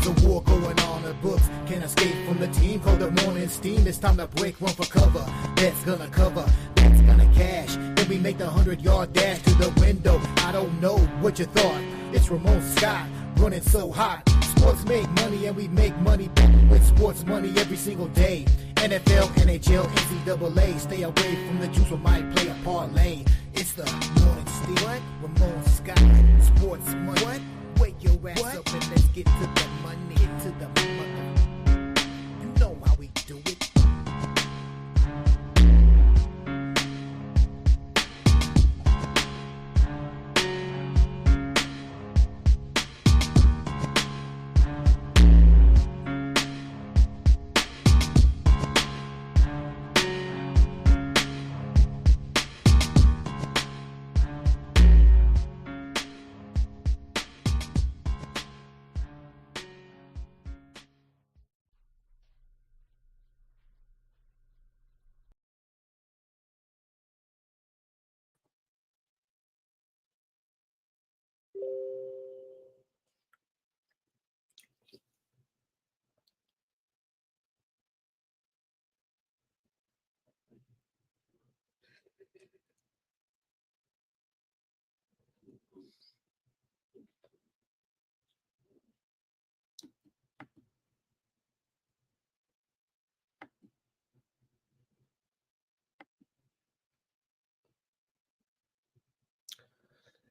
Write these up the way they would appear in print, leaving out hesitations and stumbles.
There's a war going on, the books can't escape from the team. Called the morning steam, it's time to break one for cover. That's gonna cover, that's gonna cash. Then we make the 100-yard dash to the window. I don't know what you thought. It's Ramon Scott, running so hot. Sports make money and we make money with sports money every single day. NFL, NHL, NCAA. Stay away from the juice, we might play a parlay. It's the morning steam. What? Ramon Scott, sports money. What? Wake your ass up and let's get to the money. Get to the money. You know how we do it.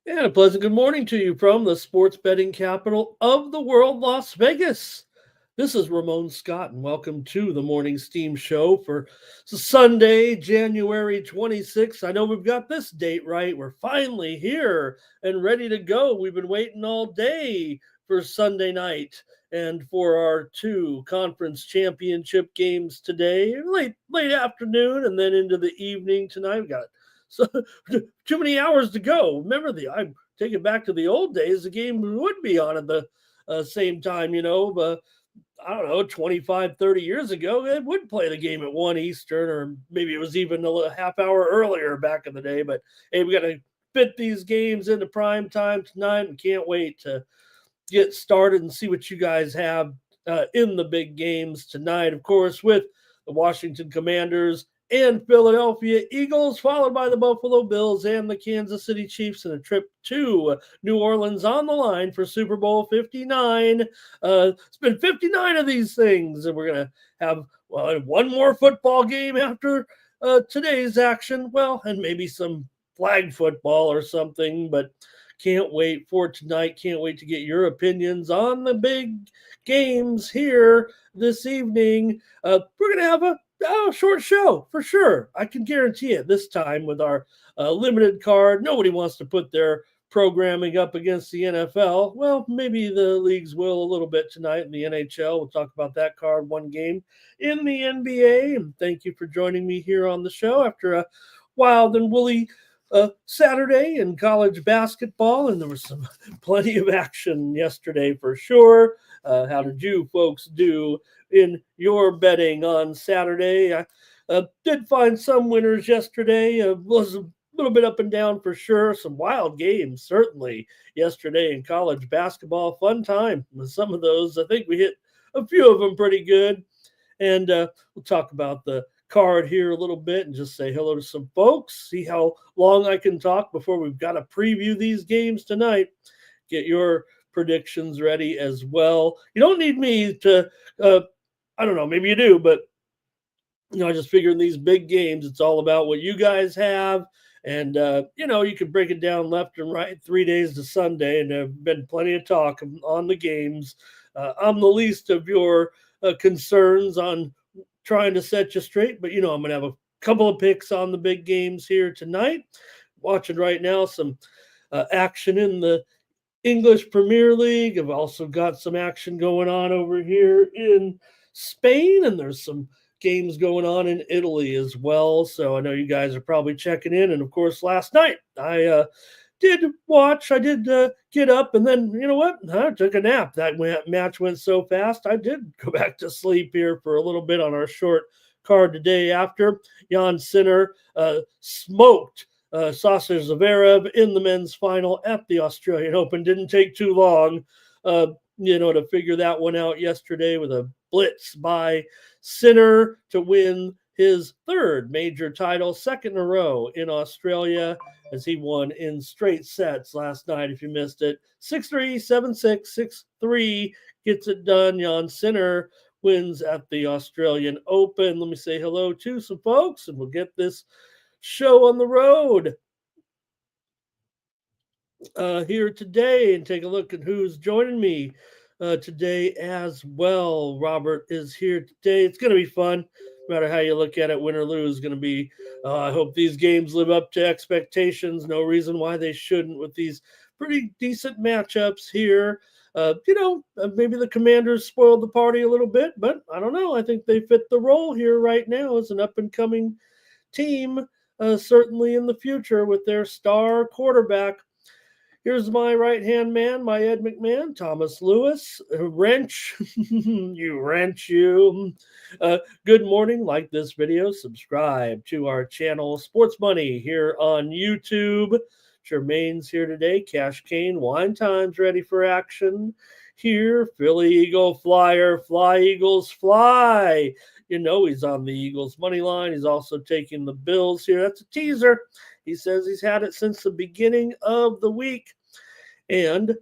And a pleasant good morning to you from the sports betting capital of the world, Las Vegas. This is Ramon Scott, and welcome to the Morning Steam Show for Sunday, January 26th. I know we've got this date right. We're finally here and ready to go. We've been waiting all day for Sunday night and for our two conference championship games today, late afternoon, and then into the evening tonight. We got so too many hours to go. Remember, I'm taking back to the old days. The game would be on at the same time, but I don't know, 25, 30 years ago, it would play the game at 1 Eastern, or maybe it was even a half hour earlier back in the day. But hey, we got to fit these games into prime time tonight, and can't wait to get started and see what you guys have in the big games tonight. Of course, with the Washington Commanders and Philadelphia Eagles, followed by the Buffalo Bills and the Kansas City Chiefs, in a trip to New Orleans on the line for Super Bowl 59. It's been 59 of these things, and we're going to have one more football game after today's action. Well, and maybe some flag football or something, but can't wait for tonight. Can't wait to get your opinions on the big games here this evening. We're going to have a short show for sure. I can guarantee it this time with our limited card. Nobody wants to put their programming up against the NFL. Well, maybe the leagues will a little bit tonight in the NHL. We'll talk about that card, one game in the NBA. And thank you for joining me here on the show after a wild and woolly Saturday in college basketball, and there was plenty of action yesterday for sure. How did you folks do in your betting on Saturday? I did find some winners yesterday. Was a little bit up and down for sure. Some wild games certainly yesterday in college basketball. Fun time with some of those. I think we hit a few of them pretty good, and we'll talk about the card here a little bit and just say hello to some folks, see how long I can talk before we've got to preview these games tonight. Get your predictions ready as well. You don't need me to I don't know, maybe you do, but I just figure in these big games it's all about what you guys have, and you can break it down left and right 3 days to Sunday, and there's been plenty of talk on the games. I'm the least of your concerns on trying to set you straight, but I'm going to have a couple of picks on the big games here tonight. Watching right now some action in the English Premier League. I've also got some action going on over here in Spain, and there's some games going on in Italy as well. So I know you guys are probably checking in. And of course, last night I did watch. I did get up, and then you know what? I took a nap. That match went so fast. I did go back to sleep here for a little bit on our short card today after. Jan Sinner smoked Sasha Zverev in the men's final at the Australian Open. Didn't take too long. to figure that one out yesterday with a blitz by Sinner to win his third major title, second in a row in Australia, as he won in straight sets last night. If you missed it, 6-3, 7-6, 6-3 gets it done. Jan Sinner wins at the Australian Open. Let me say hello to some folks, and we'll get this show on the road here today and take a look at who's joining me today as well. Robert is here today. It's going to be fun. No matter how you look at it, win or lose, going to be. I hope these games live up to expectations. No reason why they shouldn't with these pretty decent matchups here. Maybe the Commanders spoiled the party a little bit, but I don't know. I think they fit the role here right now as an up-and-coming team, certainly in the future with their star quarterback. Here's my right-hand man, my Ed McMahon, Thomas Lewis. Wrench, you wrench, you. Good morning. Like this video. Subscribe to our channel, Sports Money, here on YouTube. Jermaine's here today. Cash Cane, Wine Time's ready for action. Here, Philly Eagle Flyer, Fly Eagles Fly. He's on the Eagles money line. He's also taking the Bills here. That's a teaser. He says he's had it since the beginning of the week. And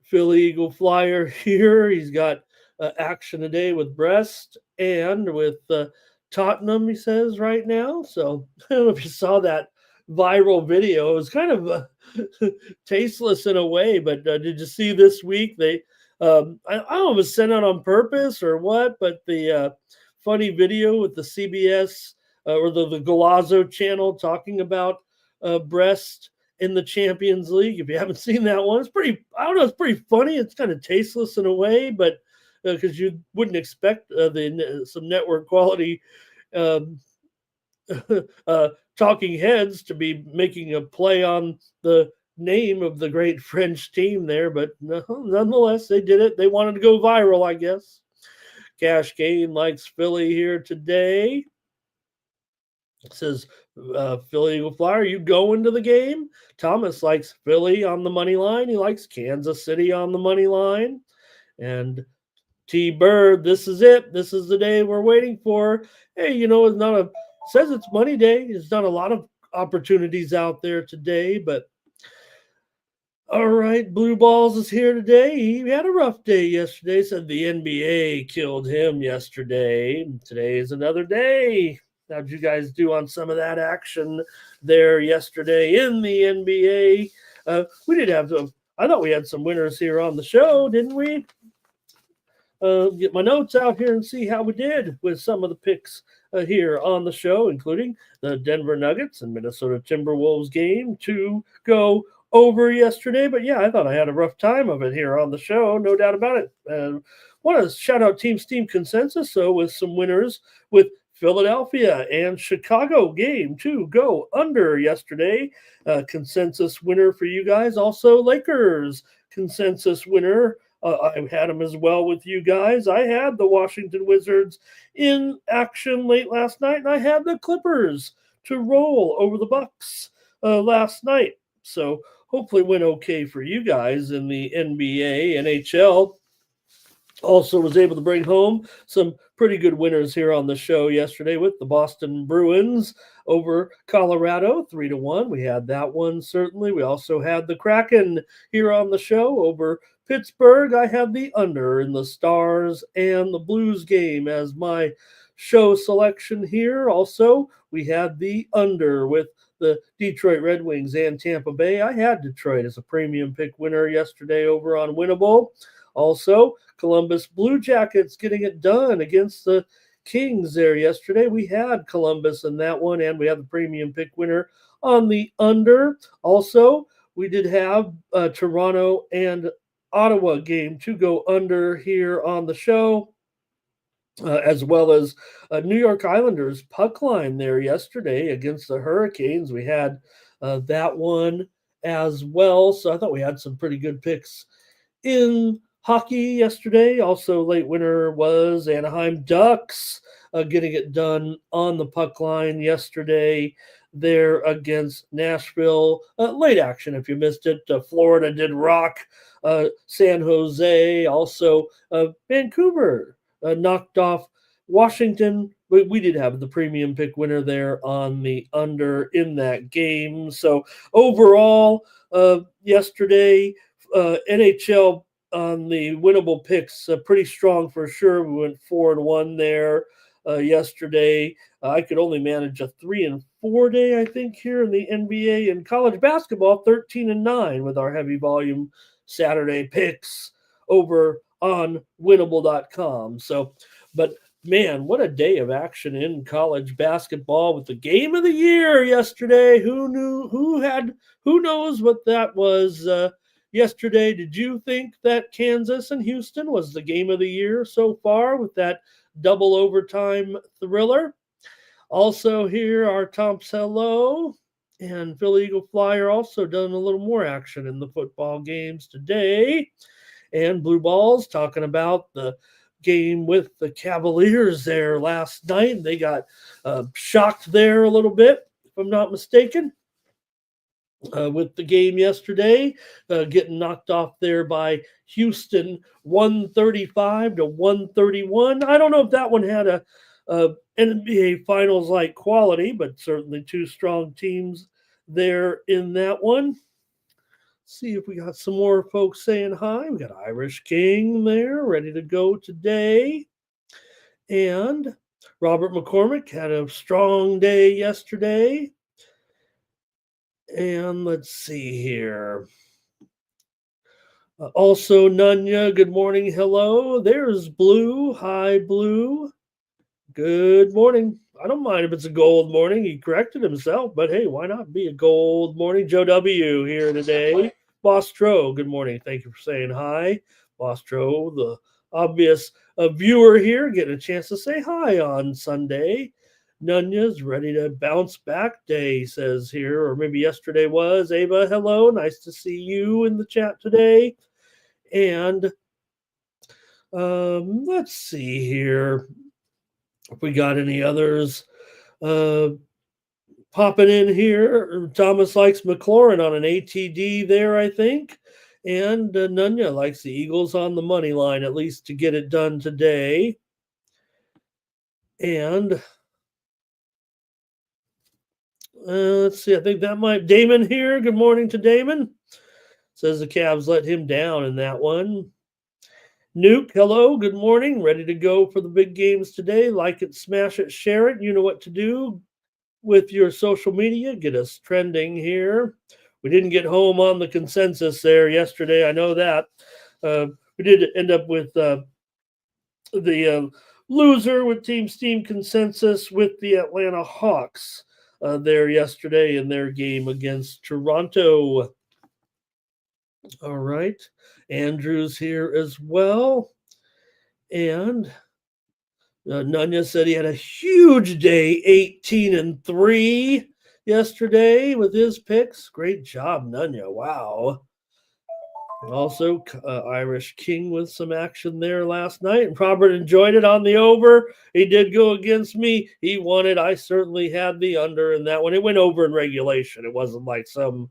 Philly Eagle Flyer here. He's got action today with Brest and with Tottenham, he says, right now. So I don't know if you saw that viral video. It was kind of tasteless in a way, but did you see this week? I don't know if it was sent out on purpose or what, but the funny video with the CBS or the Golazo channel talking about Brest in the Champions League. If you haven't seen that one, it's pretty funny. It's kind of tasteless in a way, but because you wouldn't expect some network quality talking heads to be making a play on the name of the great French team there, but nonetheless, they did it. They wanted to go viral, I guess. Cash Game likes Philly here today. It says, Philly Eagle Flyer, you going to the game? Thomas likes Philly on the money line. He likes Kansas City on the money line. And T-Bird, this is it. This is the day we're waiting for. Hey, it's says it's money day. There's not a lot of opportunities out there today, but all right, Blue Balls is here today. He had a rough day yesterday. Said the NBA killed him yesterday. Today is another day. How'd you guys do on some of that action there yesterday in the NBA? We did have I thought we had some winners here on the show, didn't we? Get my notes out here and see how we did with some of the picks here on the show, including the Denver Nuggets and Minnesota Timberwolves game to go over yesterday. But yeah, I thought I had a rough time of it here on the show, no doubt about it. Want to shout out Team Steam Consensus, with some winners with Philadelphia and Chicago game to go under yesterday. Consensus winner for you guys. Also Lakers consensus winner. I had them as well with you guys. I had the Washington Wizards in action late last night, and I had the Clippers to roll over the Bucks last night. So hopefully went okay for you guys in the NBA, NHL. Also was able to bring home some pretty good winners here on the show yesterday with the Boston Bruins over Colorado, 3-1. We had that one, certainly. We also had the Kraken here on the show over Pittsburgh. I had the under in the Stars and the Blues game as my show selection here. Also, we had the under with the Detroit Red Wings and Tampa Bay. I had Detroit as a premium pick winner yesterday over on Winnable. Also, Columbus Blue Jackets getting it done against the Kings there yesterday. We had Columbus in that one, and we had the premium pick winner on the under. Also, we did have Toronto and Ottawa game to go under here on the show, as well as New York Islanders puck line there yesterday against the Hurricanes. We had that one as well. So I thought we had some pretty good picks in hockey yesterday. Also, late winner was Anaheim Ducks getting it done on the puck line yesterday. there against Nashville. Late action if you missed it. Florida did rock San Jose. Also, Vancouver knocked off Washington. We did have the premium pick winner there on the under in that game. So overall, yesterday, NHL on the winnable picks, pretty strong for sure. We went 4-1 there yesterday. I could only manage a 3-4 day, I think, here in the NBA and college basketball, 13-9 with our heavy volume Saturday picks over on winnable.com. So, but man, what a day of action in college basketball with the game of the year yesterday. Who knew? Who knows what that was yesterday? Did you think that Kansas and Houston was the game of the year so far with that double overtime thriller? Also, here our Tom's hello. And Philly Eagle Flyer also done a little more action in the football games today. And Blue Balls talking about the game with the Cavaliers there last night. They got shocked there a little bit, if I'm not mistaken, with the game yesterday, getting knocked off there by Houston 135-131. I don't know if that one had a NBA Finals like quality, but certainly two strong teams there in that one. See if we got some more folks saying hi. We got Irish King there, ready to go today. And Robert McCormick had a strong day yesterday. And let's see here. Also, Nunya, good morning. Hello. There's Blue. Hi, Blue. Good morning. I don't mind if it's a gold morning. He corrected himself, but hey, why not be a gold morning? Joe W. here today. Boss Tro, good morning. Thank you for saying hi. Boss Tro, the obvious viewer here, getting a chance to say hi on Sunday. Nunya's ready to bounce back day, says here, or maybe yesterday was. Ava, hello. Nice to see you in the chat today. And let's see here if we got any others popping in here. Thomas likes McLaurin on an ATD there, I think. And Nunya likes the Eagles on the money line, at least to get it done today. And let's see, I think that might... Damon here. Good morning to Damon. Says the Cavs let him down in that one. Nuke, hello, good morning. Ready to go for the big games today. Like it, smash it, share it. You know what to do with your social media. Get us trending here. We didn't get home on the consensus there yesterday. I know that. We did end up with the loser with Team Steam consensus with the Atlanta Hawks there yesterday in their game against Toronto. All right. Andrew's here as well. And Nunya said he had a huge day, 18-3 yesterday with his picks. Great job, Nunya. Wow. Also, Irish King with some action there last night. And Robert enjoyed it on the over. He did go against me. He won it. I certainly had the under in that one. It went over in regulation. It wasn't like some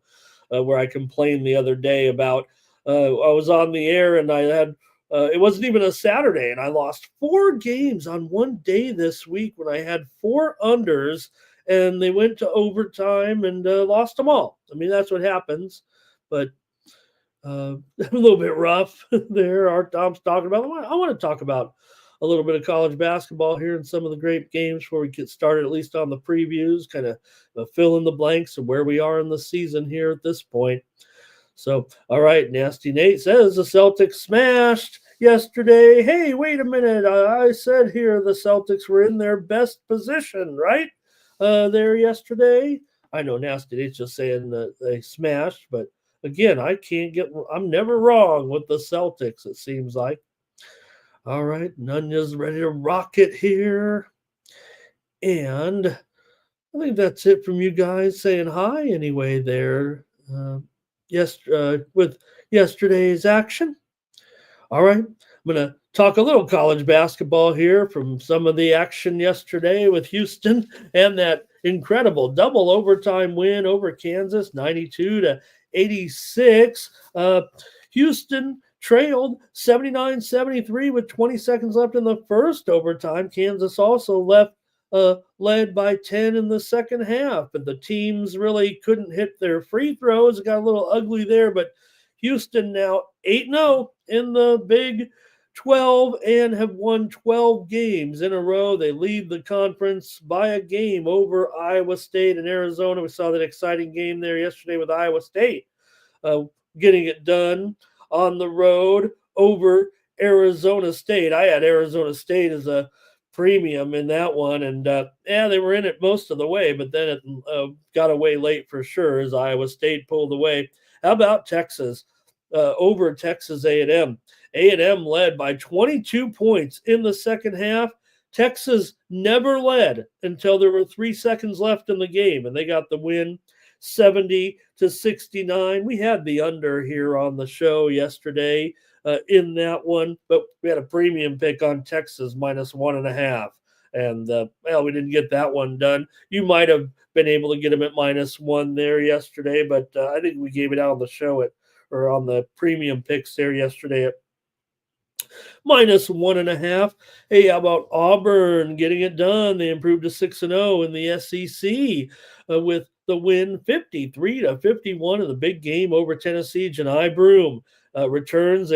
where I complained the other day about I was on the air and I had it wasn't even a Saturday and I lost 4 games on one day this week when I had 4 unders and they went to overtime and lost them all. I mean, that's what happens, but a little bit rough there. Our Tom's talking about. I want to talk about a little bit of college basketball here and some of the great games before we get started, at least on the previews, kind of fill in the blanks of where we are in the season here at this point. So, all right, Nasty Nate says the Celtics smashed yesterday. Hey, wait a minute. I said here the Celtics were in their best position, right? There yesterday. I know Nasty Nate's just saying that they smashed, but again, I'm never wrong with the Celtics, it seems like. All right, Nunya's ready to rock it here. And I think that's it from you guys saying hi anyway there. With yesterday's action. All right, I'm going to talk a little college basketball here from some of the action yesterday with Houston and that incredible double overtime win over Kansas, 92-86. Houston trailed 79-73 with 20 seconds left in the first overtime. Kansas also led by 10 in the second half, but the teams really couldn't hit their free throws. It got a little ugly there, but Houston now 8-0 in the Big 12 and have won 12 games in a row. They lead the conference by a game over Iowa State and Arizona. We saw that exciting game there yesterday with Iowa State getting it done on the road over Arizona State. I had Arizona State as a premium in that one, and they were in it most of the way, but then it got away late for sure as Iowa State pulled away. How about Texas over Texas A&M? A&M led by 22 points in the second half. Texas never led until there were 3 seconds left in the game, and they got the win 70-69. We had the under here on the show yesterday in that one, but we had a premium pick on Texas -1.5. And we didn't get that one done. You might have been able to get them at -1 there yesterday, but I think we gave it out on the show on the premium picks there yesterday at -1.5. Hey, how about Auburn getting it done? They improved to 6-0 in the SEC with the win 53-51 in the big game over Tennessee. Janai Broome returns.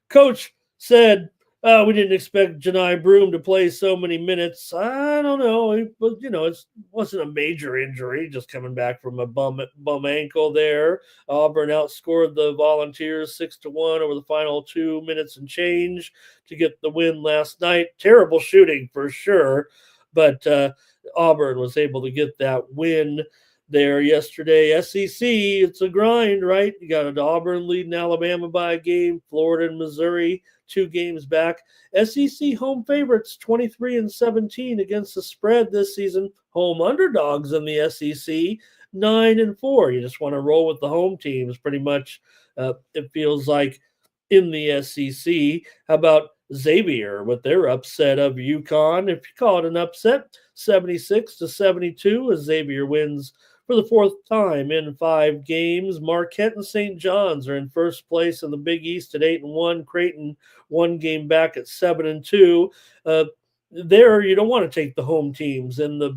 Coach said, we didn't expect Janai Broome to play so many minutes. I don't know. It wasn't a major injury, just coming back from a bum ankle there. Auburn outscored the Volunteers 6-1 over the final 2 minutes and change to get the win last night. Terrible shooting for sure, but Auburn was able to get that win there yesterday. SEC, it's a grind, right? You got an Auburn leading Alabama by a game, Florida and Missouri 2 games back. SEC home favorites 23-17 against the spread this season. Home underdogs in the SEC 9-4. You just want to roll with the home teams pretty much. It feels like in the SEC. How about Xavier with their upset of UConn? If you call it an upset, 76-72 as Xavier wins for the 4th time in 5 games. Marquette and St. John's are in first place in the Big East at 8-1. Creighton 1 game back at 7-2. There, you don't want to take the home teams in the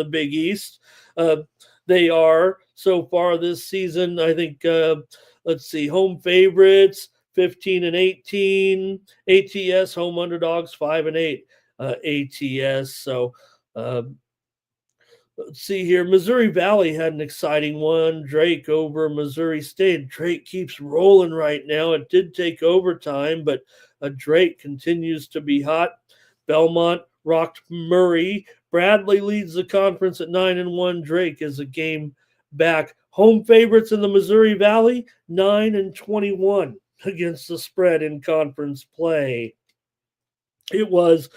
Big East. They are so far this season, I think. Let's see, home favorites 15-18. ATS home underdogs 5-8. ATS. So. Let's see here. Missouri Valley had an exciting one. Drake over Missouri State. Drake keeps rolling right now. It did take overtime, but Drake continues to be hot. Belmont rocked Murray. Bradley leads the conference at 9-1. Drake is a game back. Home favorites in the Missouri Valley, 9-21 against the spread in conference play. It was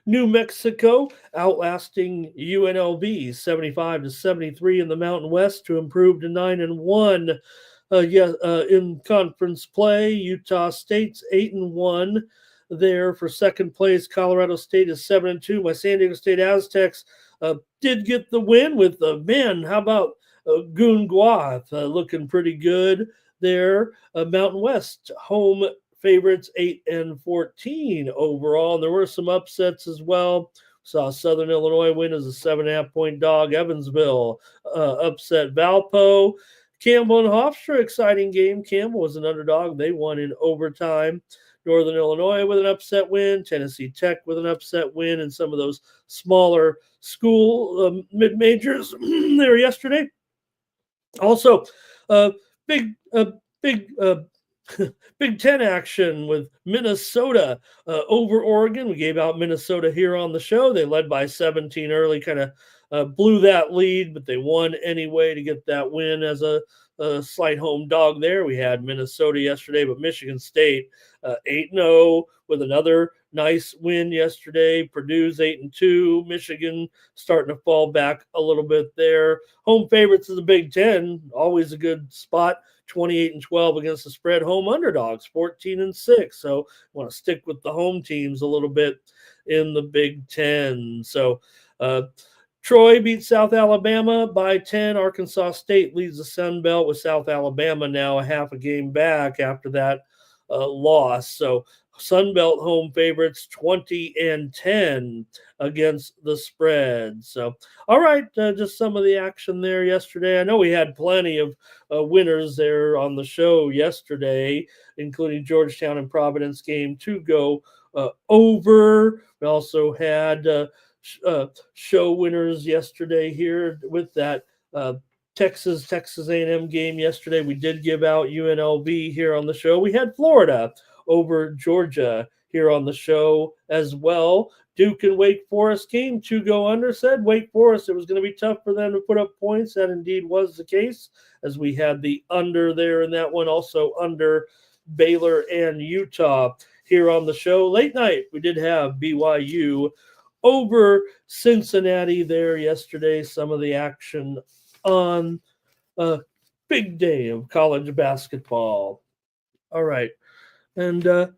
New Mexico outlasting UNLV 75-73 in the Mountain West to improve to 9-1. In conference play, Utah State's 8-1 there for second place. Colorado State is 7-2. My San Diego State Aztecs did get the win with how about Goon Guath looking pretty good there. Mountain West home favorites 8-14 overall. And there were some upsets as well. Saw Southern Illinois win as a 7.5-point dog. Evansville upset Valpo. Campbell and Hofstra, exciting game. Campbell was an underdog. They won in overtime. Northern Illinois with an upset win. Tennessee Tech with an upset win. And some of those smaller school mid-majors there yesterday. Also, big Big Ten action with Minnesota over Oregon. We gave out Minnesota here on the show. They led by 17 early, kind of blew that lead, but they won anyway to get that win as a slight home dog there. We had Minnesota yesterday, but Michigan State 8-0 with another nice win yesterday. Purdue's 8-2. Michigan starting to fall back a little bit there. Home favorites of the Big Ten, always a good spot. 28-12 against the spread. Home underdogs 14-6. So want to stick with the home teams a little bit in the Big Ten. So Troy beat South Alabama by 10. Arkansas State leads the Sun Belt with South Alabama now a half a game back after that loss. So Sun Belt home favorites 20-10 against the spread. So, all right, just some of the action there yesterday. I know we had plenty of winners there on the show yesterday, including Georgetown and Providence game to go over. We also had show winners yesterday here with that Texas A&M game yesterday. We did give out UNLV here on the show. We had Florida over Georgia here on the show as well. Duke and Wake Forest game to go under. Said Wake Forest it was going to be tough for them to put up points. That indeed was the case, as we had the under there in that one. Also under Baylor and Utah here on the show. Late night we did have BYU over Cincinnati there yesterday. Some of the action on a big day of college basketball. All right. And I'm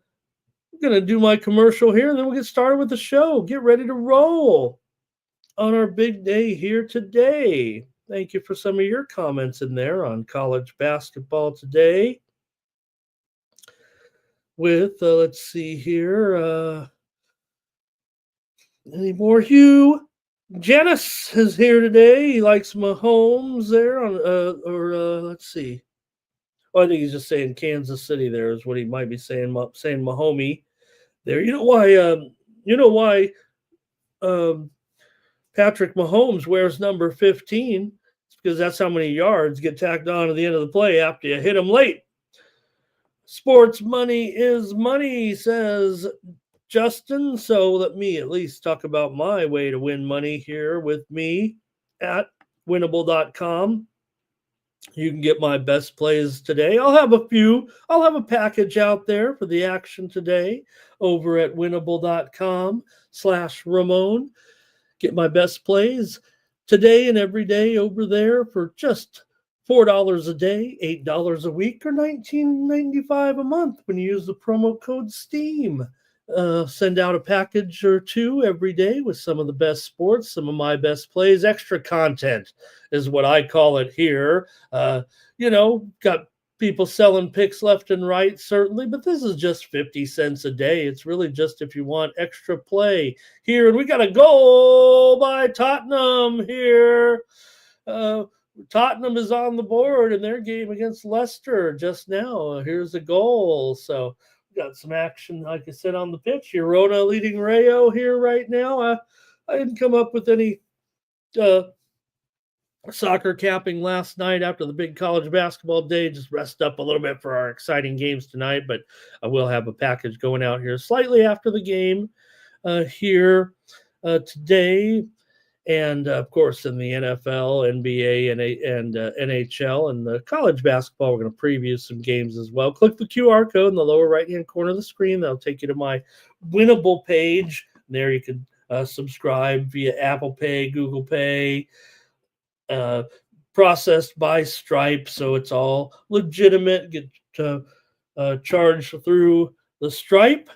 going to do my commercial here, and then we'll get started with the show. Get ready to roll on our big day here today. Thank you for some of your comments in there on college basketball today. With, let's see here, any more? Hugh Janice is here today. He likes Mahomes there on, let's see. Well, I think he's just saying Kansas City there is what he might be saying Mahomie there. You know why Patrick Mahomes wears number 15? It's because that's how many yards get tacked on at the end of the play after you hit him late. Sports money is money, says Justin. So let me at least talk about my way to win money here with me at winnable.com. You can get my best plays today. I'll have a package out there for the action today over at winnable.com/Ramon. Get my best plays today and every day over there for just $4 a day, $8 a week, or $19.95 a month when you use the promo code STEAM. Send out a package or two every day with some of the best sports, some of my best plays. Extra content is what I call it here. Got people selling picks left and right, certainly, but this is just 50 cents a day. It's really just if you want extra play here. And we got a goal by Tottenham here. Tottenham is on the board in their game against Leicester just now. Here's a goal. So we got some action, like I said, on the pitch. Girona leading Rayo here right now. I didn't come up with any soccer capping last night after the big college basketball day. Just rest up a little bit for our exciting games tonight, but I will have a package going out here slightly after the game here today. And, of course, in the NFL, NBA, and NHL, and the college basketball, we're going to preview some games as well. Click the QR code in the lower right-hand corner of the screen. That'll take you to my Winnable page. There you can subscribe via Apple Pay, Google Pay, processed by Stripe, so it's all legitimate. Get charged through the Stripe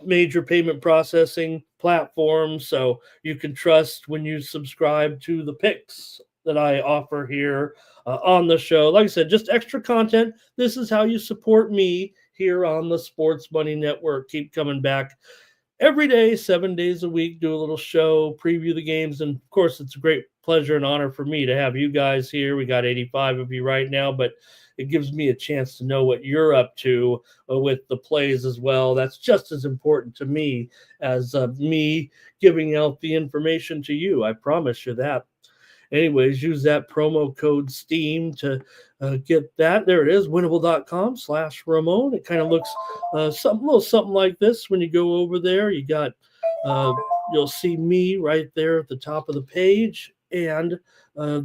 major payment processing platform, so you can trust when you subscribe to the picks that I offer here on the show. Like I said, just extra content. This is how you support me here on the Sports Money Network. Keep coming back every day, 7 days a week, do a little show, preview the games. And of course, it's a great pleasure and honor for me to have you guys here. We got 85 of you right now, but it gives me a chance to know what you're up to with the plays as well. That's just as important to me as me giving out the information to you. I promise you that. Anyways, use that promo code STEAM to get that. There it is, winnable.com/Ramon. It kind of looks something like this when you go over there. You got, you'll see me right there at the top of the page, and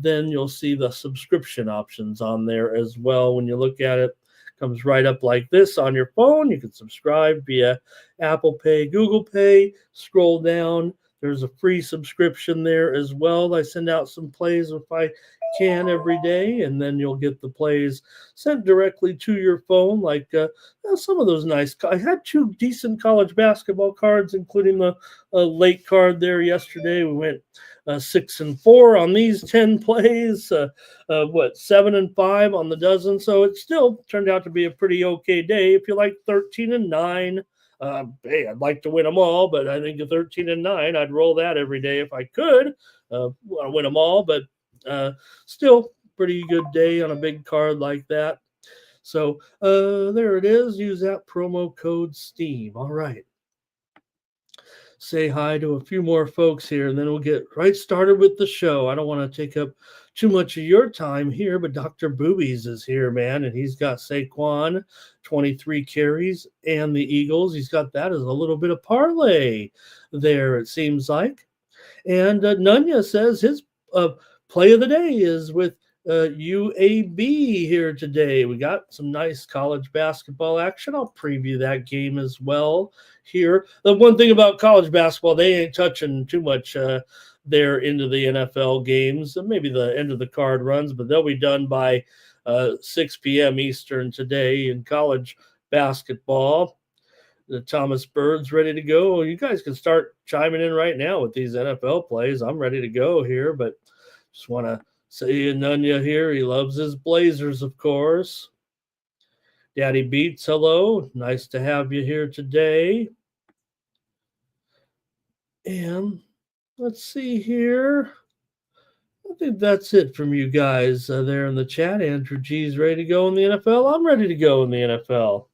then you'll see the subscription options on there as well. When you look at it, it comes right up like this on your phone. You can subscribe via Apple Pay, Google Pay. Scroll down. There's a free subscription there as well. I send out some plays if I can every day, and then you'll get the plays sent directly to your phone. Like some of those nice. I had two decent college basketball cards, including the late card there yesterday. We went 6-4 on these 10 plays. 7-5 on the dozen. So it still turned out to be a pretty okay day. If you like 13-9. Hey, I'd like to win them all, but I think a 13-9, I'd roll that every day if I could. I win them all, but still pretty good day on a big card like that. So there it is. Use that promo code STEAM. All right. Say hi to a few more folks here, and then we'll get right started with the show. I don't want to take up too much of your time here, but Dr. Boobies is here, man, and he's got Saquon, 23 carries, and the Eagles. He's got that as a little bit of parlay there, it seems like. And Nunya says his play of the day is with UAB here today. We got some nice college basketball action. I'll preview that game as well here. The one thing about college basketball, they ain't touching too much there into the NFL games. Maybe the end of the card runs, but they'll be done by 6 p.m. Eastern today in college basketball. The Thomas Bird's ready to go. You guys can start chiming in right now with these NFL plays. I'm ready to go here, but just want to say Nunya here. He loves his Blazers, of course. Daddy Beats, hello. Nice to have you here today. And let's see here. I think that's it from you guys there in the chat. Andrew G's ready to go in the NFL. I'm ready to go in the NFL.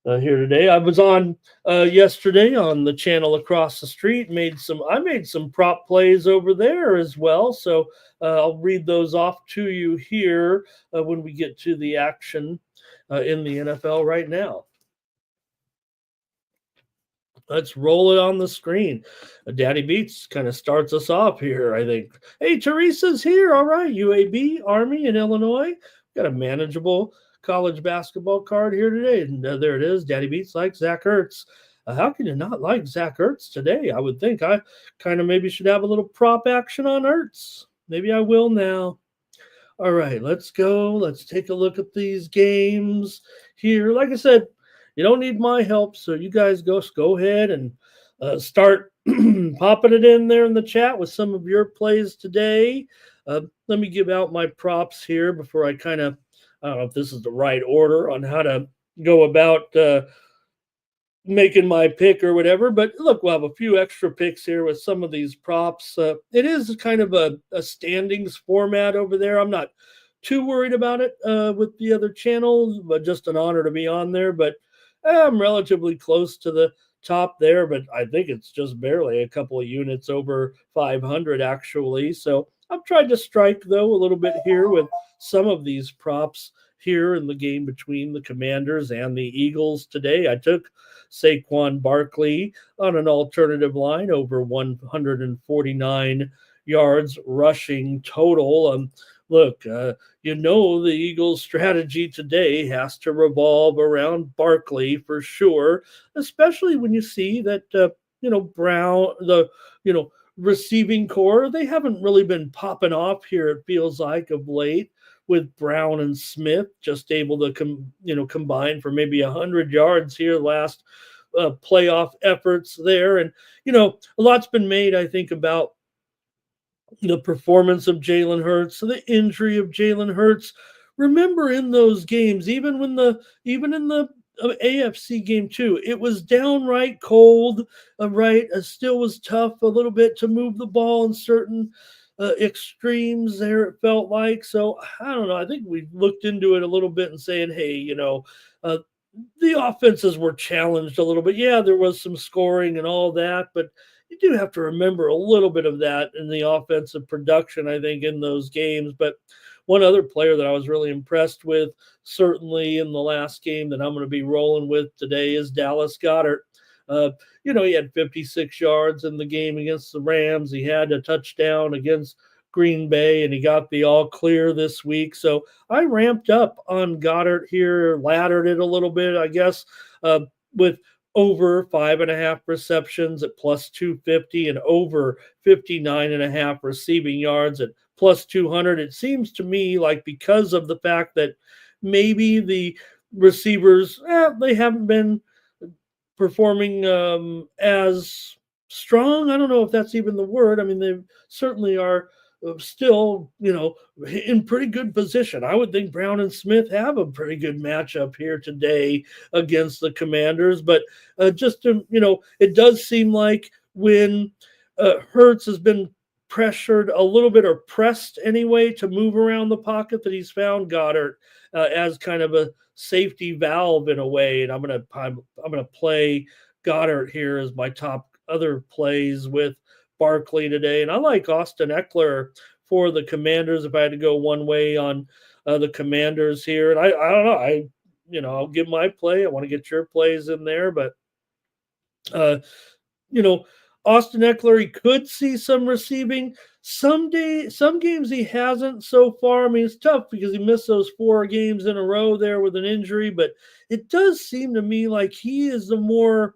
Here today, I was on yesterday on the channel across the street. I made some prop plays over there as well. So I'll read those off to you here when we get to the action in the NFL right now. Let's roll it on the screen. Daddy Beats kind of starts us off here, I think. Hey, Teresa's here. All right, UAB, Army in Illinois. Got a manageable college basketball card here today. And there it is. Daddy Beats likes Zach Ertz. How can you not like Zach Ertz today? I would think I kind of maybe should have a little prop action on Ertz. Maybe I will now. All right, let's go. Let's take a look at these games here. Like I said, you don't need my help, so you guys go ahead and start popping it in there in the chat with some of your plays today. Let me give out my props here before I kind of, I don't know if this is the right order on how to go about making my pick or whatever. But look, we'll have a few extra picks here with some of these props. It is kind of a standings format over there. I'm not too worried about it with the other channels, but just an honor to be on there. But I'm relatively close to the top there, but I think it's just barely a couple of units over 500 actually. So I've tried to strike though a little bit here with some of these props here in the game between the Commanders and the Eagles today. I took Saquon Barkley on an alternative line over 149 yards rushing total. Look, you know the Eagles' strategy today has to revolve around Barkley for sure, especially when you see that, Brown, receiving core, they haven't really been popping off here, it feels like, of late, with Brown and Smith just able to combine for maybe 100 yards here last playoff efforts there. And, a lot's been made, I think, about the performance of Jalen Hurts, the injury of Jalen Hurts. Remember in those games, even in the AFC game too, it was downright cold, right? It still was tough a little bit to move the ball in certain extremes there, it felt like. So I don't know. I think we looked into it a little bit and saying, hey, the offenses were challenged a little bit. Yeah, there was some scoring and all that, but you do have to remember a little bit of that in the offensive production, I think, in those games. But one other player that I was really impressed with, certainly in the last game that I'm going to be rolling with today, is Dallas Goedert. He had 56 yards in the game against the Rams. He had a touchdown against Green Bay, and he got the all clear this week. So I ramped up on Goddard here, laddered it a little bit, I guess, with over 5.5 receptions at plus 250 and over 59.5 receiving yards at plus 200. It seems to me like because of the fact that maybe the receivers, they haven't been performing as strong. I don't know if that's even the word. I mean, they certainly are still, in pretty good position. I would think Brown and Smith have a pretty good matchup here today against the Commanders. But it does seem like when Hurts has been pressured a little bit or pressed anyway to move around the pocket, that he's found Goddard as kind of a safety valve in a way. And I'm gonna play Goddard here as my top other plays with Barkley today. And I like Austin Eckler for the Commanders if I had to go one way on the Commanders here. And I don't know. I'll give my play. I want to get your plays in there, but you know, Austin Eckler, he could see some receiving. Some games he hasn't so far. I mean, it's tough because he missed those 4 games in a row there with an injury, but it does seem to me like he is the more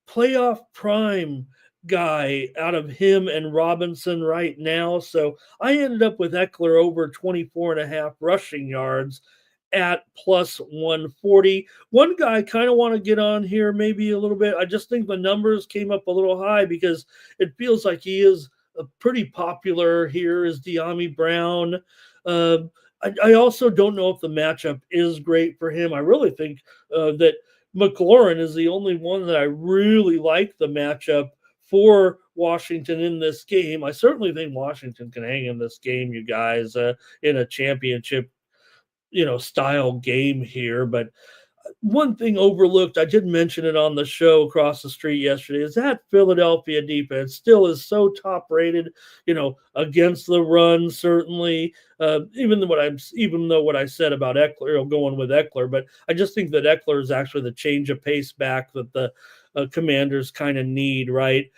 playoff prime guy out of him and Robinson right now. So I ended up with Eckler over 24.5 rushing yards at plus 140. One guy I kind of want to get on here maybe a little bit. I just think the numbers came up a little high because it feels like he is pretty popular here is De'Ami Brown. I also don't know if the matchup is great for him. I really think that McLaurin is the only one that I really like the matchup for Washington in this game. I certainly think Washington can hang in this game, you guys, in a championship style game here. But one thing overlooked, I did mention it on the show across the street yesterday, is that Philadelphia defense still is so top rated, against the run, certainly. Even though what I said about Eckler, going with Eckler, but I just think that Eckler is actually the change of pace back that the Commanders kind of need, right?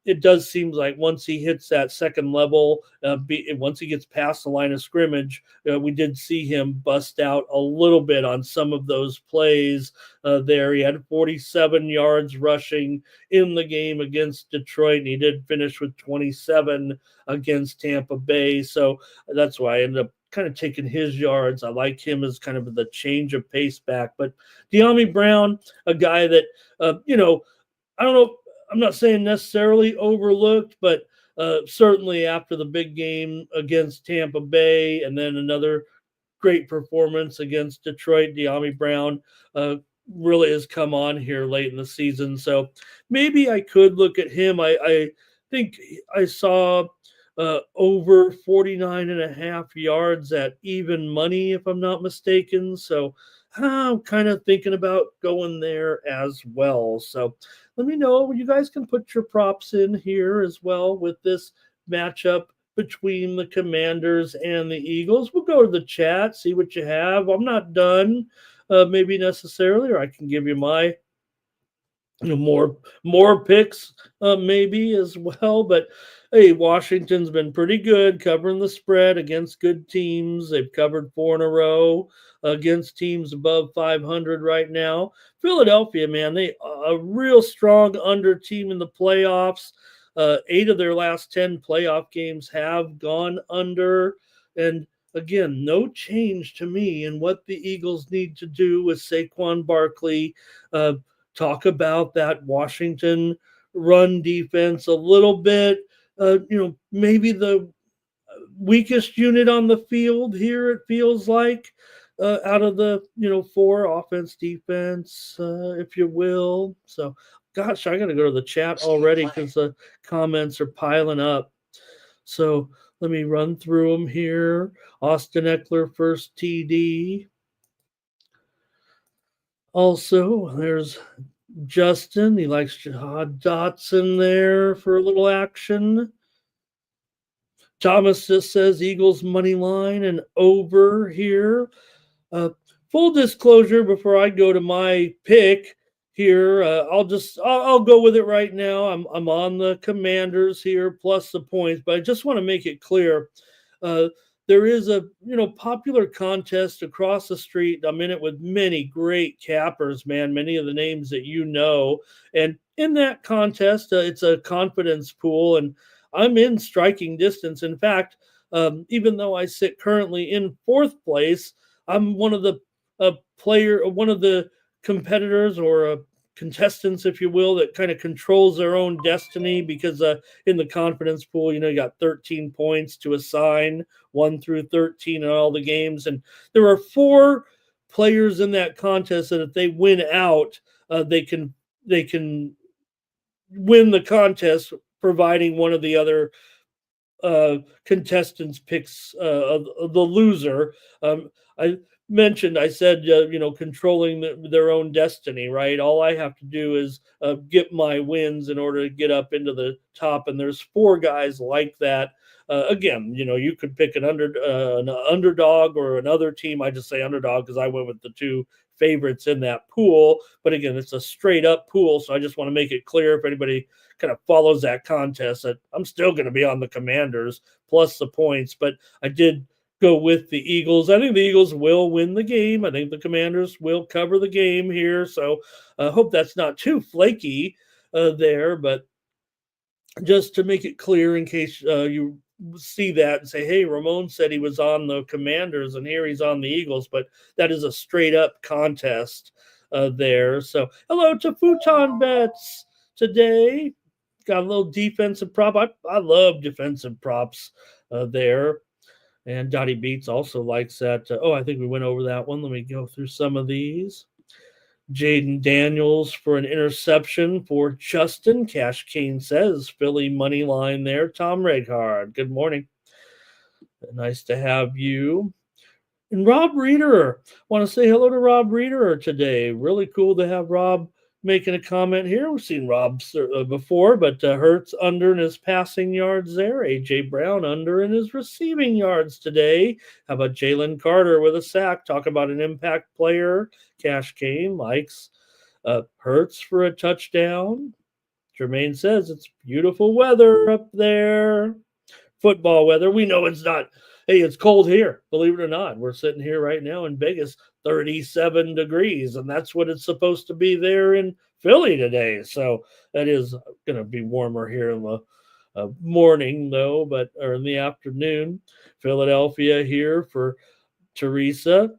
It does seem like once he hits that second level, once he gets past the line of scrimmage, we did see him bust out a little bit on some of those plays there. He had 47 yards rushing in the game against Detroit, and he did finish with 27 against Tampa Bay. So that's why I ended up kind of taking his yards. I like him as kind of the change of pace back. But De'Ami Brown, a guy that, I don't know, I'm not saying necessarily overlooked, but certainly after the big game against Tampa Bay and then another great performance against Detroit, De'Ami Brown really has come on here late in the season. So maybe I could look at him. I think I saw over 49.5 yards at even money, if I'm not mistaken. So I'm kind of thinking about going there as well. So let me know. You guys can put your props in here as well with this matchup between the Commanders and the Eagles. We'll go to the chat, see what you have. I'm not done, maybe necessarily, or I can give you my more picks maybe as well. But hey, Washington's been pretty good covering the spread against good teams. They've covered 4 in a row against teams above 500 right now. Philadelphia, man, they a real strong under team in the playoffs. 8 of their last 10 playoff games have gone under. And again, no change to me in what the Eagles need to do with Saquon Barkley. Talk about that Washington run defense a little bit. Maybe the weakest unit on the field here, it feels like, out of the, 4 offense, defense, if you will. So, gosh, I got to go to the chat already because the comments are piling up. So, let me run through them here. Austin Eckler, first TD. Also, there's Justin. He likes Jahad Dotson there for a little action. Thomas just says Eagles money line and over here. Full disclosure before I go to my pick here, I'll go with it right now. I'm on the Commanders here plus the points, but I just want to make it clear. There is a popular contest across the street. I'm in it with many great cappers, man. Many of the names that and in that contest, it's a confidence pool, and I'm in striking distance. In fact, even though I sit currently in fourth place, I'm one of the one of the competitors or contestants, if you will, that kind of controls their own destiny because in the confidence pool, you got 13 points to assign 1 through 13 in all the games. And there are 4 players in that contest that if they win out, they can win the contest, providing one of the other contestants picks the loser. I I said, controlling their own destiny, right? All I have to do is get my wins in order to get up into the top. And there's 4 guys like that. Again, you could pick an underdog or another team. I just say underdog because I went with the 2 favorites in that pool. But again, it's a straight up pool. So I just want to make it clear if anybody kind of follows that contest that I'm still going to be on the Commanders plus the points. But I did go with the Eagles. I think the Eagles will win the game. I think the Commanders will cover the game here. So I hope that's not too flaky there. But just to make it clear in case you see that and say, hey, Ramon said he was on the Commanders and here he's on the Eagles, but that is a straight up contest there. So hello to Futon Bets today. Got a little defensive prop. I love defensive props there. And Dottie Beats also likes that. I think we went over that one. Let me go through some of these. Jaden Daniels for an interception for Justin. Cash Kane says Philly money line there. Tom Reghard, good morning. Nice to have you. And Rob Reeder. Want to say hello to Rob Reeder today. Really cool to have Rob making a comment here. We've seen Rob before, but Hurts under in his passing yards there. A.J. Brown under in his receiving yards today. How about Jalen Carter with a sack? Talk about an impact player. Cash Kane likes Hurts for a touchdown. Jermaine says it's beautiful weather up there. Football weather. We know it's not. Hey, it's cold here. Believe it or not, we're sitting here right now in Vegas, 37 degrees, and that's what it's supposed to be there in Philly today. So that is going to be warmer here in the morning, though, or in the afternoon. Philadelphia here for Teresa.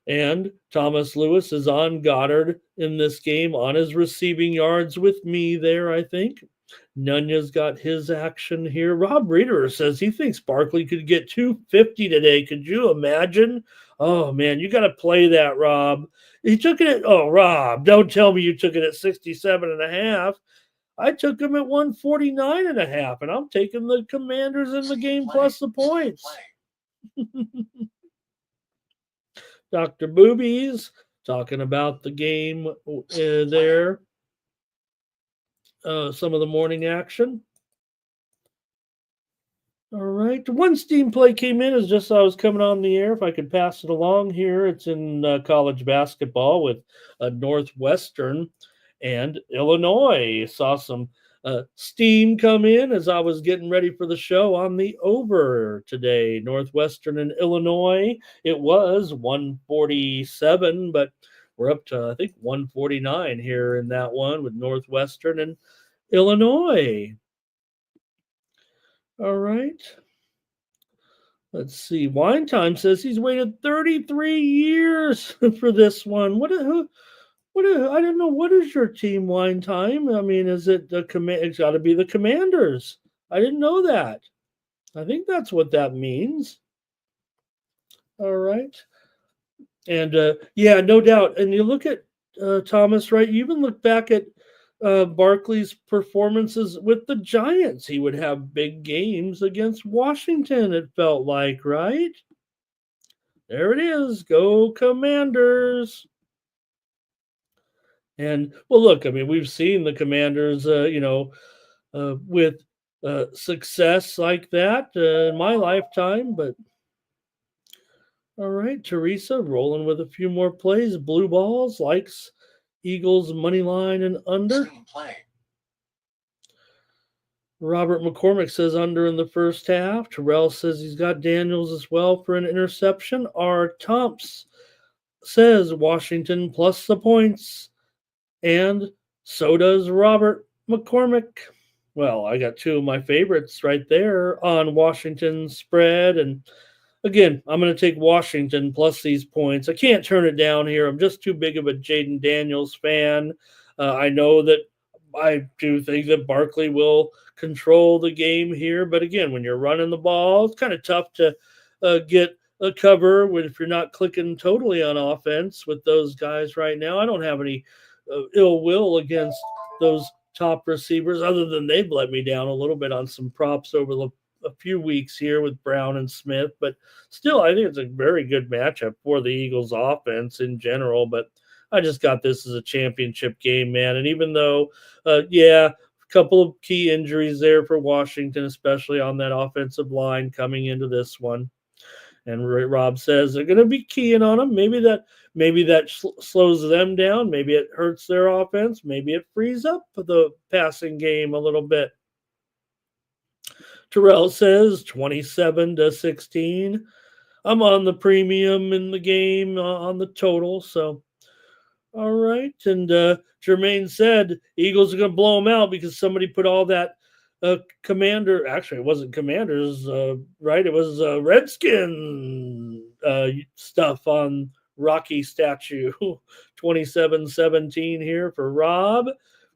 And Thomas Lewis is on Goddard in this game on his receiving yards with me there, I think. Nunya's got his action here. Rob Reeder says he thinks Barkley could get 250 today. Could you imagine? Oh, man, you got to play that, Rob. He took it at, Rob, don't tell me you took it at 67.5. I took him at 149.5, and I'm taking the Commanders in the game plus the points. Dr. Boobies talking about the game there. Some of the morning action. All right. One Steam play came in as just I was coming on the air. If I could pass it along here, it's in college basketball with Northwestern and Illinois. Saw some steam come in as I was getting ready for the show on the over today. Northwestern and Illinois. It was 147, but we're up to, I think, 149 here in that one with Northwestern and Illinois. All right. Let's see. Wine Time says he's waited 33 years for this one. I don't know. What is your team, Wine Time? I mean, is it it's got to be the Commanders. I didn't know that. I think that's what that means. All right. And yeah, no doubt. And you look at Thomas, right? You even look back at Barkley's performances with the Giants. He would have big games against Washington, it felt like, right? There it is. Go Commanders. And, well, look, I mean, we've seen the Commanders, with success like that in my lifetime, but all right, Teresa rolling with a few more plays. Blue balls likes Eagles money line and under. Robert McCormick says under in the first half. Terrell says he's got Daniels as well for an interception. R. Tomps says Washington plus the points. And so does Robert McCormick. Well, I got two of my favorites right there on Washington spread. And again, I'm going to take Washington plus these points. I can't turn it down here. I'm just too big of a Jaden Daniels fan. I know that I do think that Barkley will control the game here. But again, when you're running the ball, it's kind of tough to get a cover if you're not clicking totally on offense with those guys right now. I don't have any ill will against those top receivers, other than they've let me down a little bit on some props over a few weeks here with Brown and Smith. But still, I think it's a very good matchup for the Eagles offense in general. But I just got this as a championship game, man. And even though, yeah, a couple of key injuries there for Washington, especially on that offensive line coming into this one. And Rob says they're going to be keying on them. Maybe that slows them down. Maybe it hurts their offense. Maybe it frees up the passing game a little bit. Terrell says 27-16. I'm on the premium in the game on the total. So, all right. And Jermaine said Eagles are going to blow them out because somebody put all that Commander. Actually, it wasn't Commanders, right? It was Redskin stuff on Rocky statue. 27-17 here for Rob.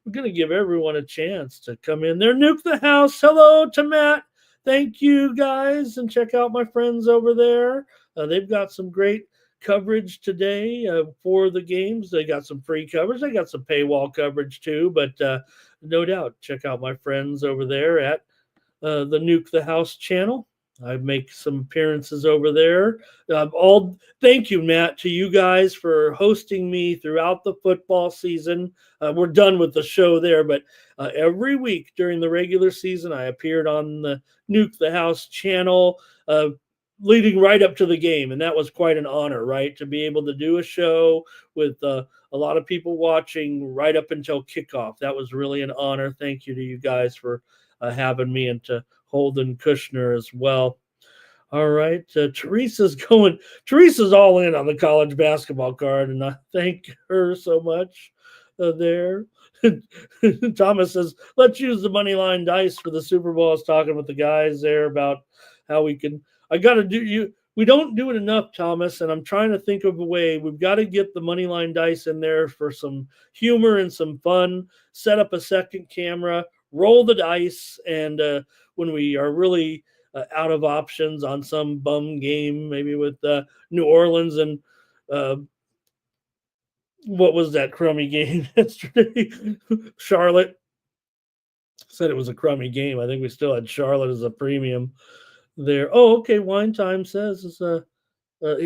We're going to give everyone a chance to come in there. Nuke the house. Hello to Matt. Thank you, guys. And check out my friends over there. They've got some great coverage today for the games. They got some free coverage. They got some paywall coverage too. But no doubt, check out my friends over there at the Nuke the House channel. I make some appearances over there. Thank you, Matt, to you guys for hosting me throughout the football season. We're done with the show there, but every week during the regular season, I appeared on the Nuke the House channel, leading right up to the game, and that was quite an honor, right, to be able to do a show with a lot of people watching right up until kickoff. That was really an honor. Thank you to you guys for having me, and to Holden Kushner as well. All right, Teresa's all in on the college basketball card, and I thank her so much there. Thomas says, let's use the money line dice for the Super Bowl. I was talking with the guys there about how we can. We don't do it enough, Thomas, and I'm trying to think of a way. We've got to get the money line dice in there for some humor and some fun. Set up a second camera, roll the dice, and when we are really out of options on some bum game, maybe with New Orleans and what was that crummy game yesterday? Charlotte. Said it was a crummy game. I think we still had Charlotte as a premium there. Oh, okay. Wine Time says he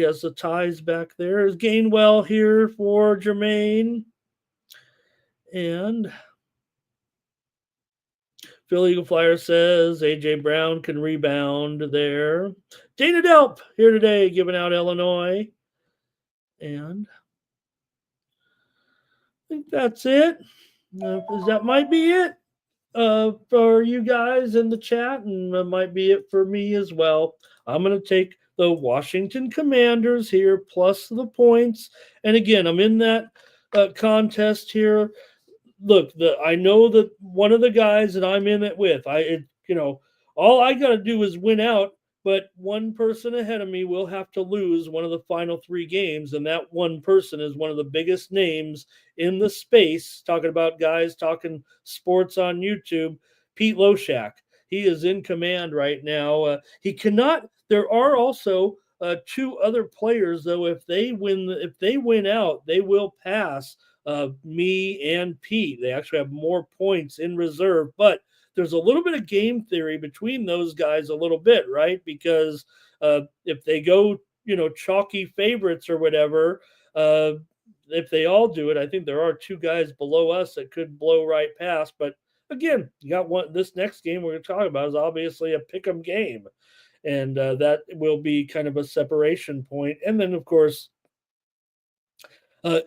has the ties back there. Is Gainwell here for Jermaine? And Phil Eagle Flyer says AJ Brown can rebound there. Dana Delp here today giving out Illinois. And I think that's it. That might be it for you guys in the chat, and that might be it for me as well. I'm going to take the Washington Commanders here plus the points. And again, I'm in that contest here. Look, I know that one of the guys that I'm in it with, all I got to do is win out, but one person ahead of me will have to lose one of the final three games, and that one person is one of the biggest names in the space, talking about guys talking sports on YouTube, Pete Loshak. He is in command right now. He cannot. There are also two other players, though. If they win out, they will pass me and Pete. They actually have more points in reserve, but there's a little bit of game theory between those guys, a little bit, right? Because if they go, chalky favorites or whatever, if they all do it, I think there are two guys below us that could blow right past. But again, you got one. This next game we're going to talk about is obviously a pick'em game, and that will be kind of a separation point. And then, of course,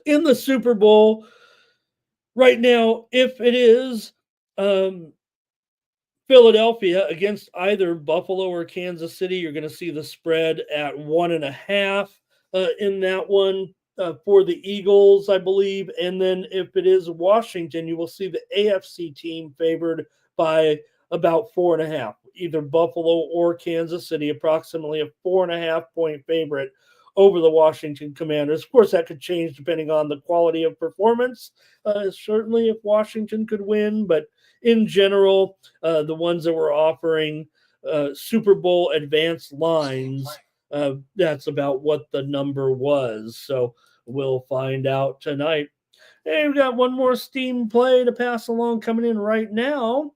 in the Super Bowl right now, if it is Philadelphia against either Buffalo or Kansas City, you're going to see the spread at 1.5 in that one. for the Eagles, I believe. And then if it is Washington, you will see the AFC team favored by about 4.5, either Buffalo or Kansas City, approximately a 4.5 point favorite over the Washington Commanders. Of course, that could change depending on the quality of performance. Certainly, if Washington could win, but in general, the ones that were offering Super Bowl advanced lines, that's about what the number was. So we'll find out tonight. Hey, we've got one more Steam play to pass along coming in right now.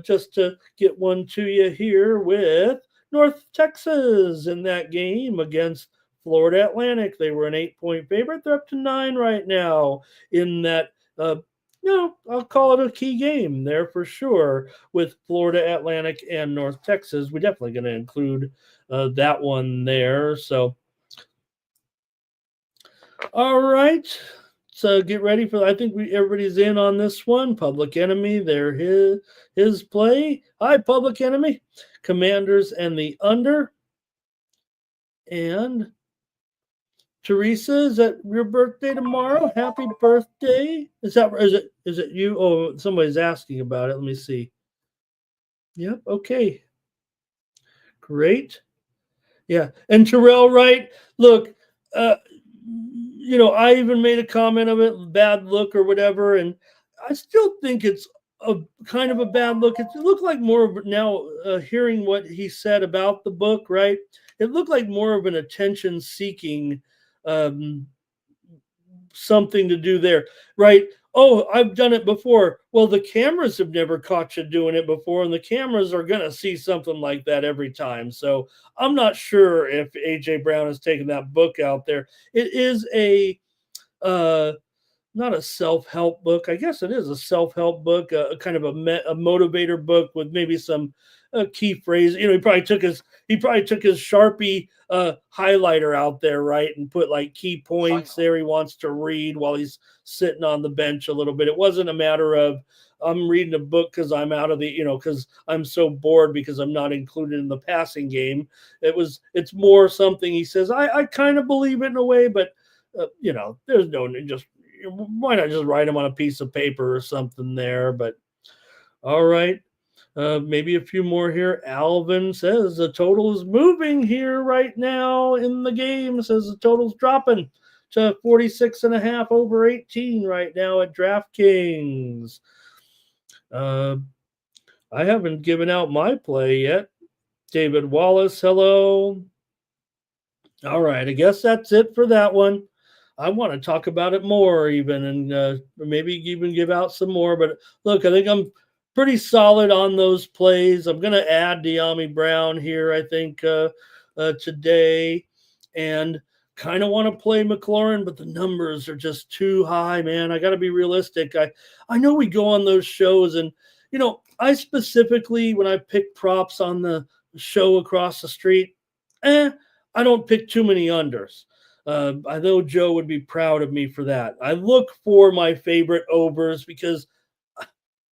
Just to get one to you here with North Texas in that game against Florida Atlantic. They were an 8 point favorite. They're up to 9 right now in that. I'll call it a key game there for sure with Florida Atlantic and North Texas. We're definitely going to include that one there. So, all right. So get ready for. I think everybody's in on this one. Public Enemy, they're his play. Hi, Public Enemy. Commanders and the under. And Teresa, is that your birthday tomorrow? Happy birthday! Is it you? Oh, somebody's asking about it. Let me see. Yep. Okay. Great. Yeah. And Terrell, right? Look, I even made a comment of it, bad look or whatever, and I still think it's a kind of a bad look. It looked like more of now hearing what he said about the book, right? It looked like more of an attention-seeking um, something to do there, right? Oh, I've done it before. Well, the cameras have never caught you doing it before, and the cameras are going to see something like that every time. So I'm not sure if AJ Brown has taken that book out there. It is a not a self-help book. I guess it is a self-help book, a kind of a motivator book with maybe some key phrases. He probably took his Sharpie highlighter out there, right, and put like key points there he wants to read while he's sitting on the bench a little bit. It wasn't a matter of I'm reading a book because I'm out of the, because I'm so bored because I'm not included in the passing game. It's more something he says, I kind of believe it in a way, but there's no just why not just write them on a piece of paper or something there. But all right. Maybe a few more here. Alvin says the total is moving here right now in the game. Says the total's dropping to 46.5 over 18 right now at DraftKings. I haven't given out my play yet. David Wallace, hello. All right, I guess that's it for that one. I want to talk about it more even and maybe even give out some more. But look, I think I'm pretty solid on those plays. I'm going to add De'Ami Brown here, I think, today. And kind of want to play McLaurin, but the numbers are just too high, man. I got to be realistic. I know we go on those shows and, I specifically, when I pick props on the show across the street, I don't pick too many unders. I know Joe would be proud of me for that. I look for my favorite overs because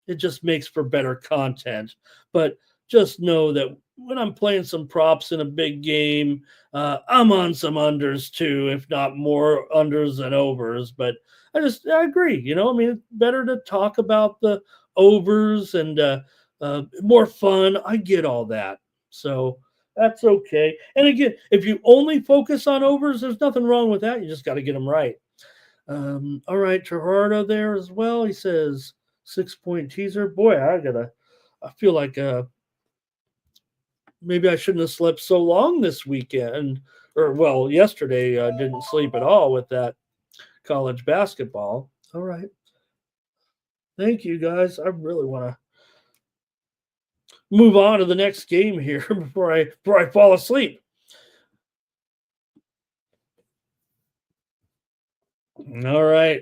it just makes for better content. But just know that when I'm playing some props in a big game, I'm on some unders too, if not more unders than overs. But I agree. It's better to talk about the overs and more fun. I get all that. So that's okay. And again, if you only focus on overs, there's nothing wrong with that. You just got to get them right. All right, Gerardo there as well. He says 6-point teaser. Boy, I feel like maybe I shouldn't have slept so long this weekend. Yesterday I didn't sleep at all with that college basketball. All right. Thank you, guys. I really want to move on to the next game here before I fall asleep. All right,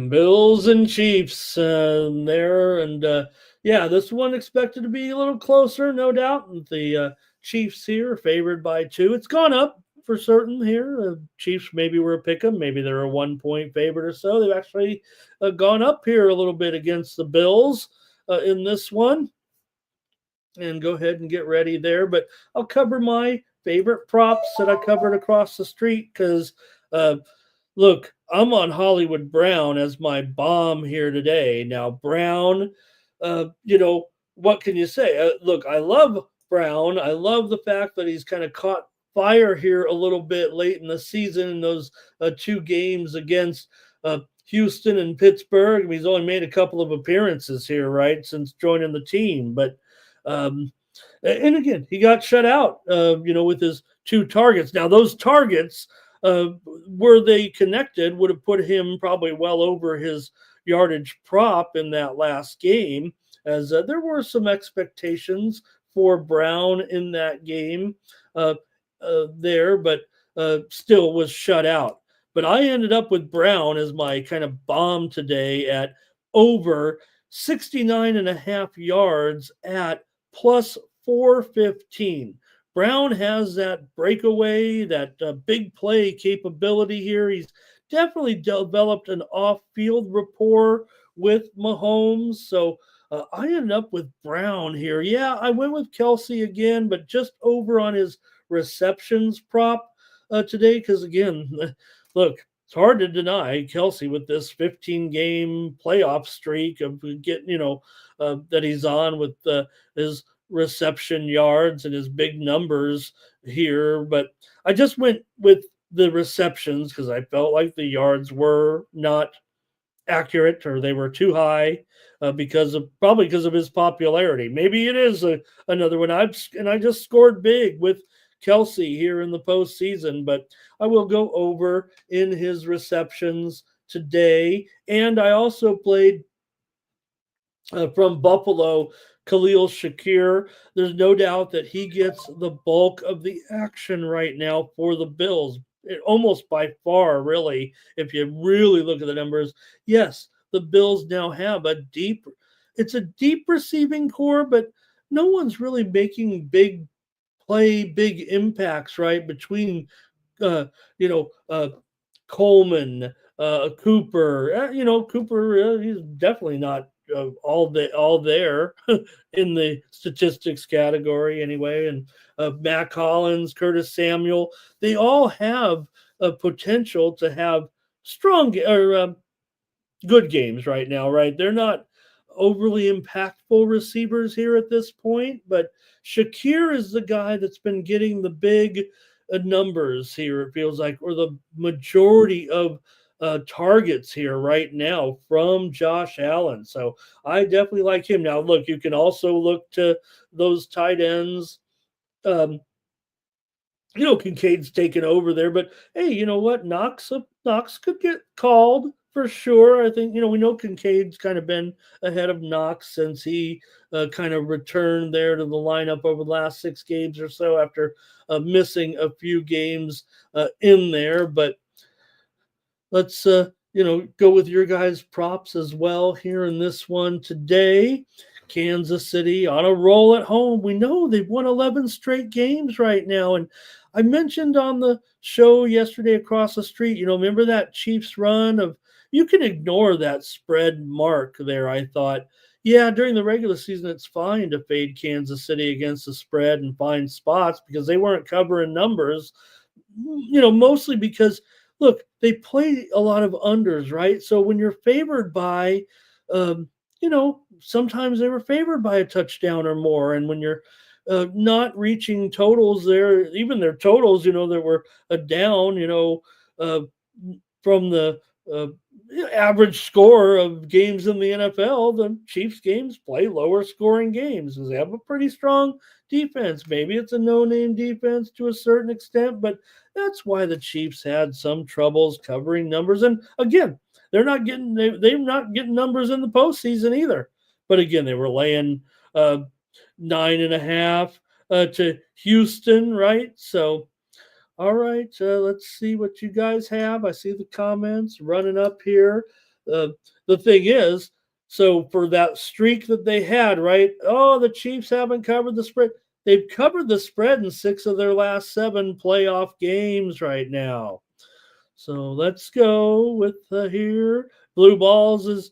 Bills and Chiefs there, and this one expected to be a little closer, no doubt. The Chiefs here favored by 2. It's gone up for certain here. Chiefs maybe were a pick 'em, maybe they're a 1-point favorite or so. They've actually gone up here a little bit against the Bills in this one. And go ahead and get ready there. But I'll cover my favorite props that I covered across the street because Look, I'm on Hollywood Brown as my bomb here today. Now, Brown, what can you say? Look, I love Brown. I love the fact that he's kind of caught fire here a little bit late in the season in those two games against Houston and Pittsburgh. He's only made a couple of appearances here, right, since joining the team. But um, and again, he got shut out, with his two targets. Now, those targets, uh, were they connected, would have put him probably well over his yardage prop in that last game, as there were some expectations for Brown in that game uh, there, but still was shut out. But I ended up with Brown as my kind of bomb today at over 69 and a half yards at plus 415. Brown has that breakaway, that big play capability here. He's definitely developed an off field rapport with Mahomes. So I ended up with Brown here. Yeah, I went with Kelsey again, but just over on his receptions prop today. Because again, look, it's hard to deny Kelsey with this 15-game playoff streak of getting, that he's on with his reception yards and his big numbers here. But I just went with the receptions because I felt like the yards were not accurate or they were too high because of his popularity. Maybe it is another one. I just scored big with Kelsey here in the postseason, but I will go over in his receptions today. And I also played from Buffalo, Khalil Shakir. There's no doubt that he gets the bulk of the action right now for the Bills. Almost by far, really, if you really look at the numbers. Yes, the Bills now have it's a deep receiving core, but no one's really making big impacts, right? Between, uh, you know, uh, Coleman, Cooper. Cooper, he's definitely not all there in the statistics category anyway. And Matt Collins, Curtis Samuel, they all have a potential to have strong or good games right now, right? They're not overly impactful receivers here at this point, but Shakir is the guy that's been getting the big numbers here, it feels like, or the majority of targets here right now from Josh Allen. So I definitely like him. Now, look, you can also look to those tight ends. Um, Kincaid's taken over there, but hey, you know what? Knox could get called for sure. I think we know Kincaid's kind of been ahead of Knox since he kind of returned there to the lineup over the last 6 games or so after missing a few games in there. But let's go with your guys' props as well here in this one today. Kansas City on a roll at home. We know they've won 11 straight games right now. And I mentioned on the show yesterday across the street, remember that Chiefs run of, you can ignore that spread mark there. I thought, yeah, during the regular season, it's fine to fade Kansas City against the spread and find spots because they weren't covering numbers, mostly because look, they play a lot of unders, right? So when you're favored by, sometimes they were favored by a touchdown or more. And when you're not reaching totals there, even their totals, that were a down, uh, from the uh, average score of games in the NFL, the Chiefs games play lower scoring games because they have a pretty strong defense. Maybe it's a no-name defense to a certain extent, but that's why the Chiefs had some troubles covering numbers. And again, they're not getting numbers in the postseason either. But again, they were laying 9.5 to Houston, right? So all right, let's see what you guys have. I see the comments running up here. The thing is, so for that streak that they had, right? Oh, the Chiefs haven't covered the spread. They've covered the spread in 6 of their last 7 playoff games right now. So let's go with here. Blue Balls is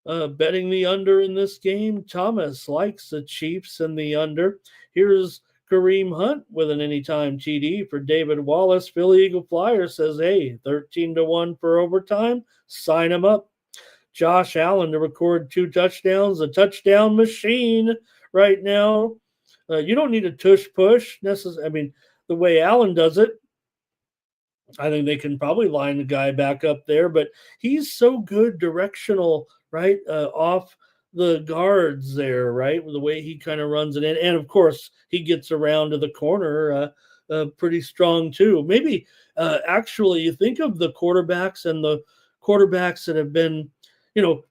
betting the under in this game. Thomas likes the Chiefs and the under. Here's Kareem Hunt with an anytime TD for David Wallace. Philly Eagle Flyer says, hey, 13-1 for overtime. Sign him up. Josh Allen to record 2 touchdowns, a touchdown machine right now. You don't need a tush push necessarily. I mean, the way Allen does it, I think they can probably line the guy back up there, but he's so good directional, right? Off the guards there, right? With the way he kind of runs it in. And of course, he gets around to the corner pretty strong too. Maybe actually, you think of the quarterbacks and the quarterbacks that have been,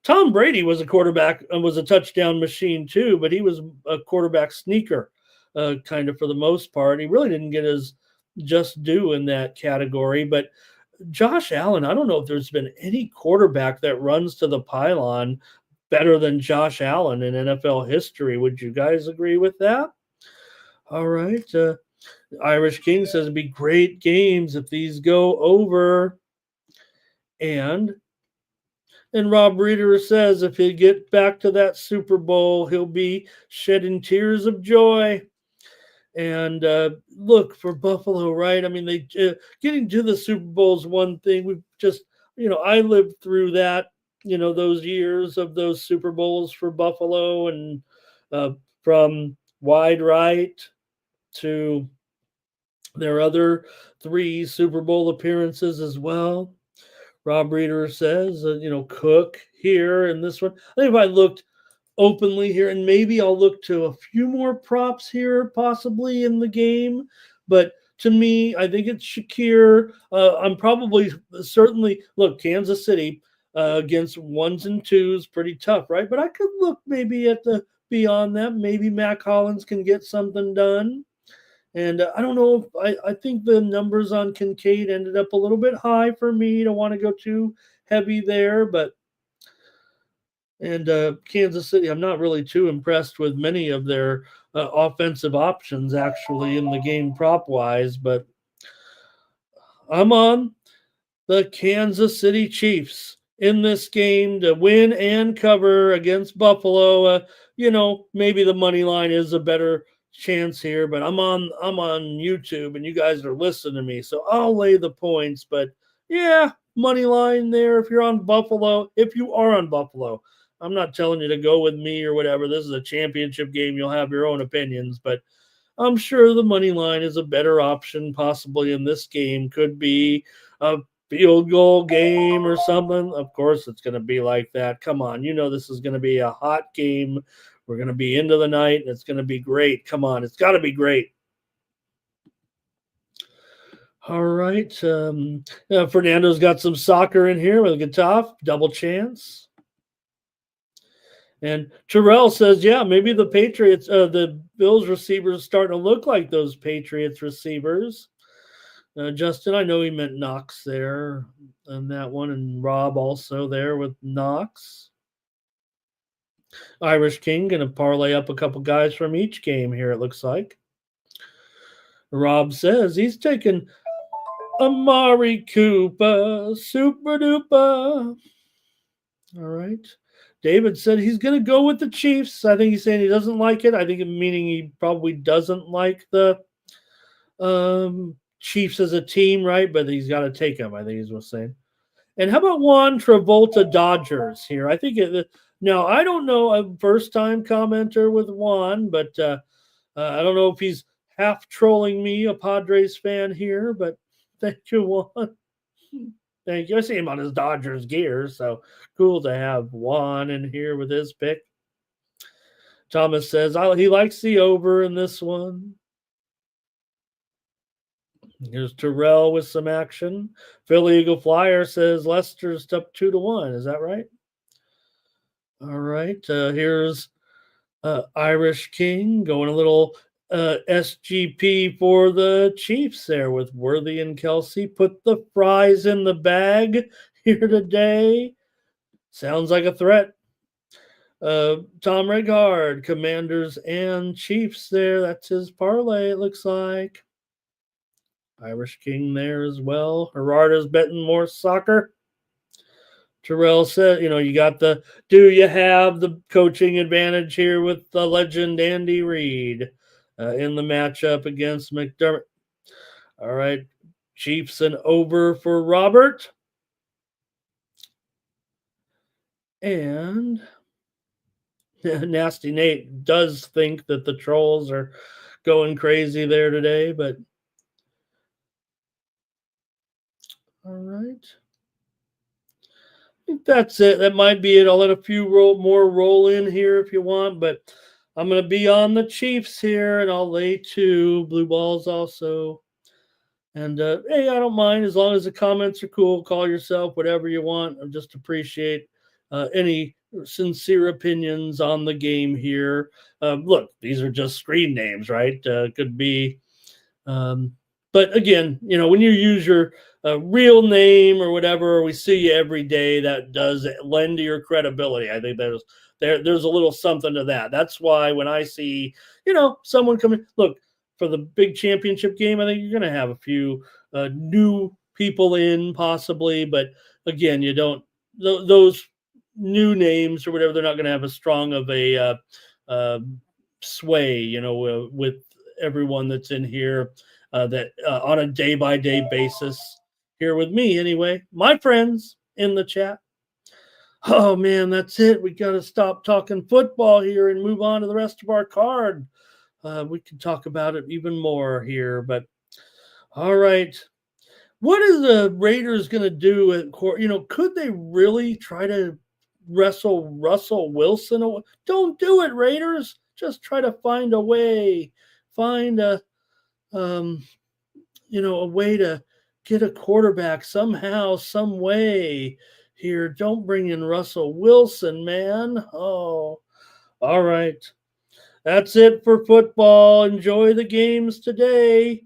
Tom Brady was a quarterback and was a touchdown machine too, but he was a quarterback sneaker kind of for the most part. He really didn't get his just due in that category. But Josh Allen, I don't know if there's been any quarterback that runs to the pylon better than Josh Allen in NFL history. Would you guys agree with that? All right. Irish King says it'd be great games if these go over. And Rob Reeder says if he get back to that Super Bowl, he'll be shedding tears of joy. And look, for Buffalo, right? I mean, they getting to the Super Bowl is one thing. We've just, I lived through that, those years of those Super Bowls for Buffalo, and from wide right to their other 3 Super Bowl appearances as well. Rob Reeder says, Cook here in this one. I think if I looked openly here, and maybe I'll look to a few more props here possibly in the game, but to me, I think it's Shakir. I'm probably certainly look Kansas City against 1s and 2s, pretty tough, right? But I could look maybe at the beyond that. Maybe Mac Hollins can get something done. And I don't know if I think the numbers on Kincaid ended up a little bit high for me to want to go too heavy there, but Kansas City, I'm not really too impressed with many of their offensive options actually in the game prop wise, but I'm on the Kansas City Chiefs in this game to win and cover against Buffalo. Maybe the money line is a better chance here, but I'm on YouTube and you guys are listening to me, so I'll lay the points. But yeah, money line there if you're on Buffalo. If you are on Buffalo, I'm not telling you to go with me or whatever. This is a championship game. You'll have your own opinions, but I'm sure the money line is a better option possibly in this game. Could be a field goal game or something. Of course, it's going to be like that. Come on. This is going to be a hot game. We're going to be into the night, and it's going to be great. Come on. It's got to be great. All right. Fernando's got some soccer in here with a Getafe. Double chance. And Terrell says, yeah, maybe the Patriots, the Bills receivers starting to look like those Patriots receivers. Justin, I know he meant Knox there on that one, and Rob also there with Knox. Irish King going to parlay up a couple guys from each game here, it looks like. Rob says he's taking Amari Cooper, super duper. All right. David said he's going to go with the Chiefs. I think he's saying he doesn't like it. I think meaning he probably doesn't like the Chiefs as a team, right? But he's got to take them, I think he's what's saying. And how about Juan Travolta Dodgers here? I think now I don't know a first-time commenter with Juan, but I don't know if he's half trolling me, a Padres fan here, but thank you, Juan. Thank you. I see him on his Dodgers gear, so cool to have Juan in here with his pick. Thomas says he likes the over in this one. Here's Terrell with some action. Philly Eagle Flyer says Leicester's up 2-1. Is that right? All right. Here's Irish King going a little SGP for the Chiefs there with Worthy and Kelsey. Put the fries in the bag here today. Sounds like a threat. Tom Regard, Commanders and Chiefs there. That's his parlay, it looks like. Irish King there as well. Gerardo's betting more soccer. Terrell said, you got do you have the coaching advantage here with the legend Andy Reid? in the matchup against McDermott. All right, Chiefs and over for Robert. And Nasty Nate does think that the trolls are going crazy there today, but all right. I think that's it. That might be it. I'll let a few more roll in here if you want, but I'm going to be on the Chiefs here, and I'll lay 2 blue balls also. And hey, I don't mind as long as the comments are cool. Call yourself whatever you want. I just appreciate any sincere opinions on the game here. Look, these are just screen names, right? Could be, but again, when you use your real name or whatever, we see you every day. That does lend to your credibility. I think there's a little something to that. That's why when I see someone coming, look, for the big championship game, I think you're going to have a few new people in possibly, but again, you don't those new names or whatever. They're not going to have as strong of a sway, with everyone that's in here that on a day by day basis here with me anyway. My friends in the chat. Oh man, that's it. We got to stop talking football here and move on to the rest of our card. We can talk about it even more here, but all right. What is the Raiders going to do at court? Could they really try to wrestle Russell Wilson? Don't do it, Raiders. Just try to find a way. Find a a way to get a quarterback somehow, some way here. Don't bring in Russell Wilson, man. Oh, all right. That's it for football. Enjoy the games today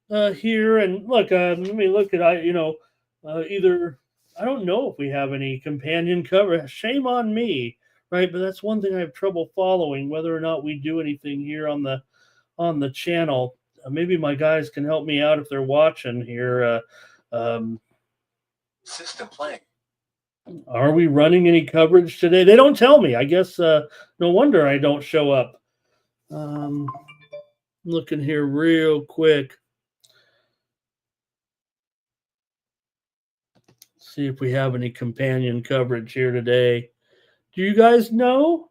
here. And look, let me look at either I don't know if we have any companion cover. Shame on me, right? But that's one thing I have trouble following, whether or not we do anything here on the channel. Maybe my guys can help me out if they're watching here. System playing. Are we running any coverage today? They don't tell me. I guess no wonder I don't show up. Looking here real quick. See if we have any companion coverage here today. Do you guys know?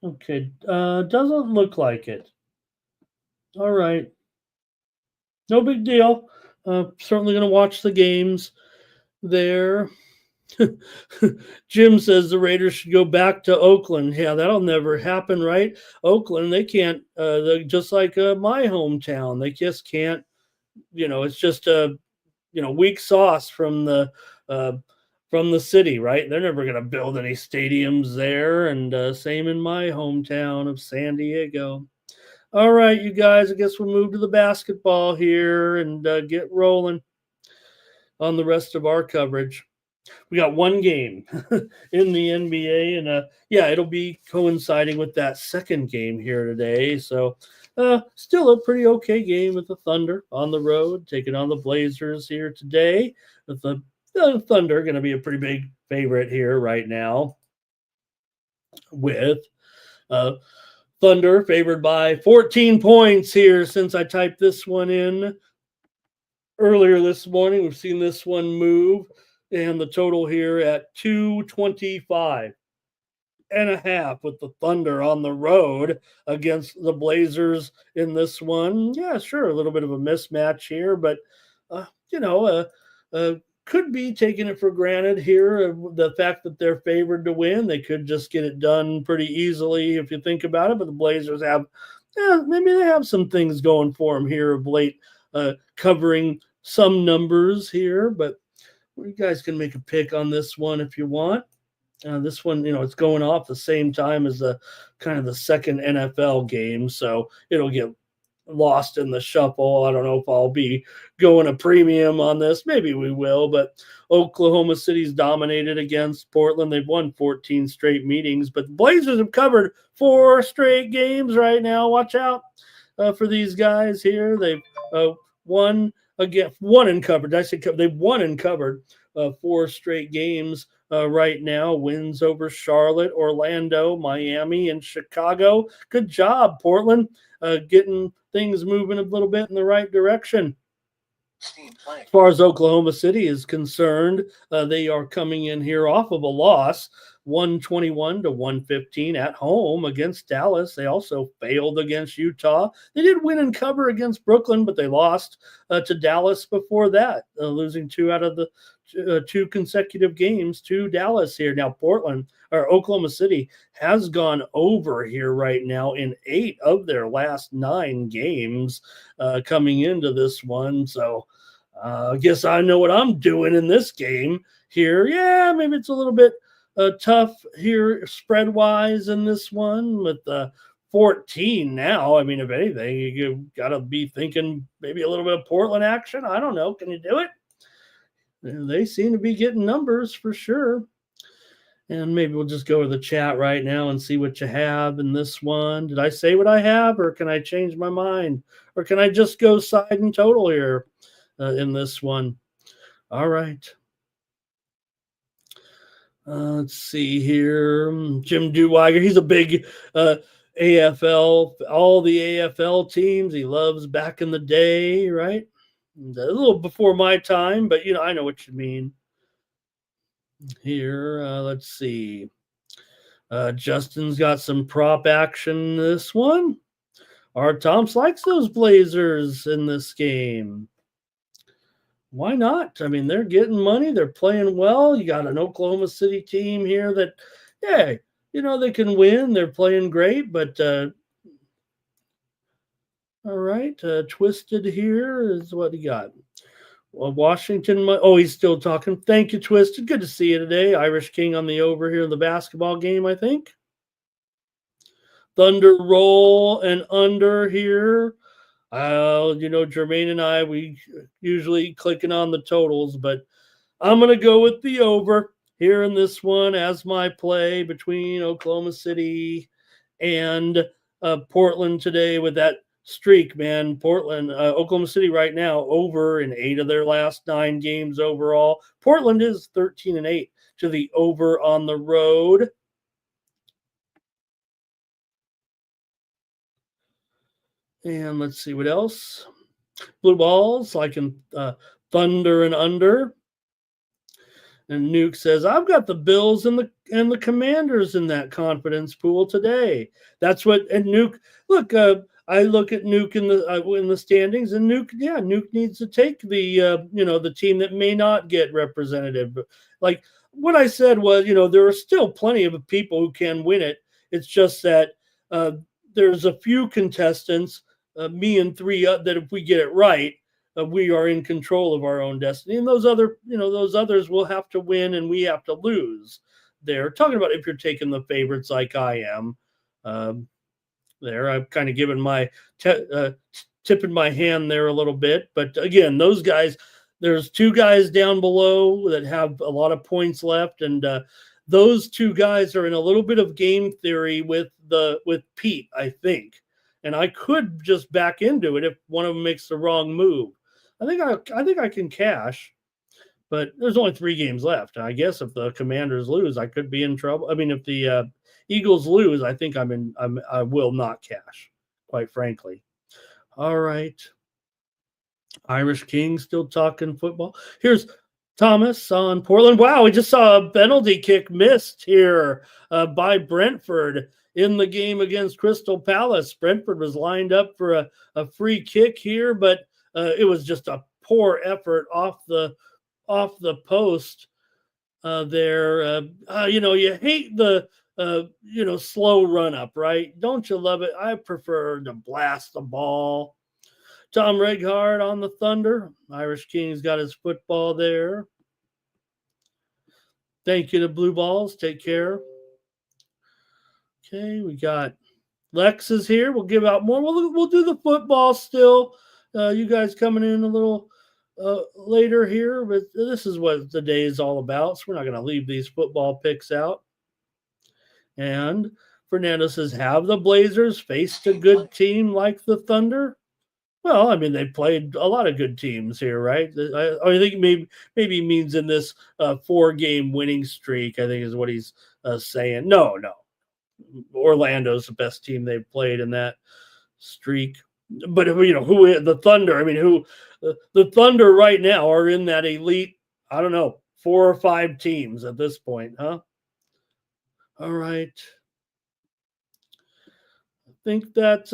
Okay, doesn't look like it. All right. No big deal. Certainly going to watch the games there. Jim says the Raiders should go back to Oakland. Yeah, that'll never happen, right? Oakland, they can't. They're just like my hometown. They just can't. It's just a weak sauce from the city, right? They're never going to build any stadiums there. And same in my hometown of San Diego. All right, you guys. I guess we'll move to the basketball here and get rolling on the rest of our coverage. We got one game in the NBA, and it'll be coinciding with that second game here today. So still a pretty okay game with the Thunder on the road, taking on the Blazers here today. With the Thunder going to be a pretty big favorite here right now, with Thunder favored by 14 points here since I typed this one in earlier this morning. We've seen this one move. And the total here at 225.5 with the Thunder on the road against the Blazers in this one. Yeah, sure, a little bit of a mismatch here, but could be taking it for granted here. The fact that they're favored to win, they could just get it done pretty easily if you think about it. But the Blazers maybe they have some things going for them here of late, covering some numbers here, but. You guys can make a pick on this one if you want. This one, it's going off the same time as the kind of the second NFL game, so it'll get lost in the shuffle. I don't know if I'll be going a premium on this. Maybe we will, but Oklahoma City's dominated against Portland. They've won 14 straight meetings, but the Blazers have covered 4 straight games right now. Watch out for these guys here. They've won in coverage. I said they've won and covered 4 straight games right now. Wins over Charlotte, Orlando, Miami, and Chicago. Good job, Portland, getting things moving a little bit in the right direction. As far as Oklahoma City is concerned, they are coming in here off of a loss, 121 to 115 at home against Dallas. They also failed against Utah. They did win and cover against Brooklyn, but they lost to Dallas before that, losing 2 out of the 2 consecutive games to Dallas here. Now, Portland or Oklahoma City has gone over here right now in 8 of their last 9 games coming into this one. So I guess I know what I'm doing in this game here. Yeah, maybe it's a little bit tough here spread wise in this one with 14 now. I mean, if anything, you got to be thinking maybe a little bit of Portland action. I don't know. Can you do it? They seem to be getting numbers for sure. And maybe we'll just go to the chat right now and see what you have in this one. Did I say what I have, or can I change my mind? Or can I just go side and total here in this one? All right. Let's see here. Jim Duweiger, he's a big AFL, all the AFL teams. He loves back in the day, right? A little before my time, but, I know what you mean. Here, let's see. Justin's got some prop action this one. Art Thompson likes those Blazers in this game. Why not? I mean, they're getting money. They're playing well. You got an Oklahoma City team here that, yeah, they can win. They're playing great, but all right. Twisted here is what he got. Well, Washington. Oh, he's still talking. Thank you, Twisted. Good to see you today. Irish King on the over here in the basketball game, I think. Thunder roll and under here. Jermaine and I, we usually clicking on the totals, but I'm going to go with the over here in this one as my play between Oklahoma City and Portland today with that streak, man. Portland, Oklahoma City right now over in 8 of their last 9 games overall. Portland is 13-8 to the over on the road. And let's see what else. Blue balls, like in Thunder and under. And Nuke says, I've got the Bills and the Commanders in that confidence pool today. That's what. And Nuke, look, I look at Nuke in the standings, and Nuke needs to take the the team that may not get representative. Like what I said was, there are still plenty of people who can win it. It's just that there's a few contestants. Me and 3 that if we get it right, we are in control of our own destiny. And those others will have to win and we have to lose. They're talking about if you're taking the favorites like I am. There, I've kind of given my tipping my hand there a little bit. But again, those guys, there's 2 guys down below that have a lot of points left. And those 2 guys are in a little bit of game theory with Pete, I think. And I could just back into it if one of them makes the wrong move. I think I can cash, but there's only 3 games left. I guess if the Commanders lose, I could be in trouble. I mean, if the Eagles lose, I think I will not cash, quite frankly. All right. Irish King still talking football. Here's Thomas on Portland. Wow, we just saw a penalty kick missed here by Brentford in the game against Crystal Palace. Brentford was lined up for a free kick here, but it was just a poor effort off the post there. You hate the slow run up, right? Don't you love it? I prefer to blast the ball. Tom Reghard on the Thunder. Irish King's got his football there. Thank you to Blue Balls. Take care. Okay, we got Lex is here. We'll give out more. We'll do the football still. You guys coming in a little later here, but this is what the day is all about. So we're not going to leave these football picks out. And Fernando says, have the Blazers faced a good team like the Thunder? Well, I mean, they played a lot of good teams here, right? I think maybe means in this 4-game winning streak, I think is what he's saying. No, Orlando's the best team they've played in that streak. But who the Thunder? I mean, who the Thunder right now are in that elite? I don't know, 4 or 5 teams at this point, huh? All right. Think that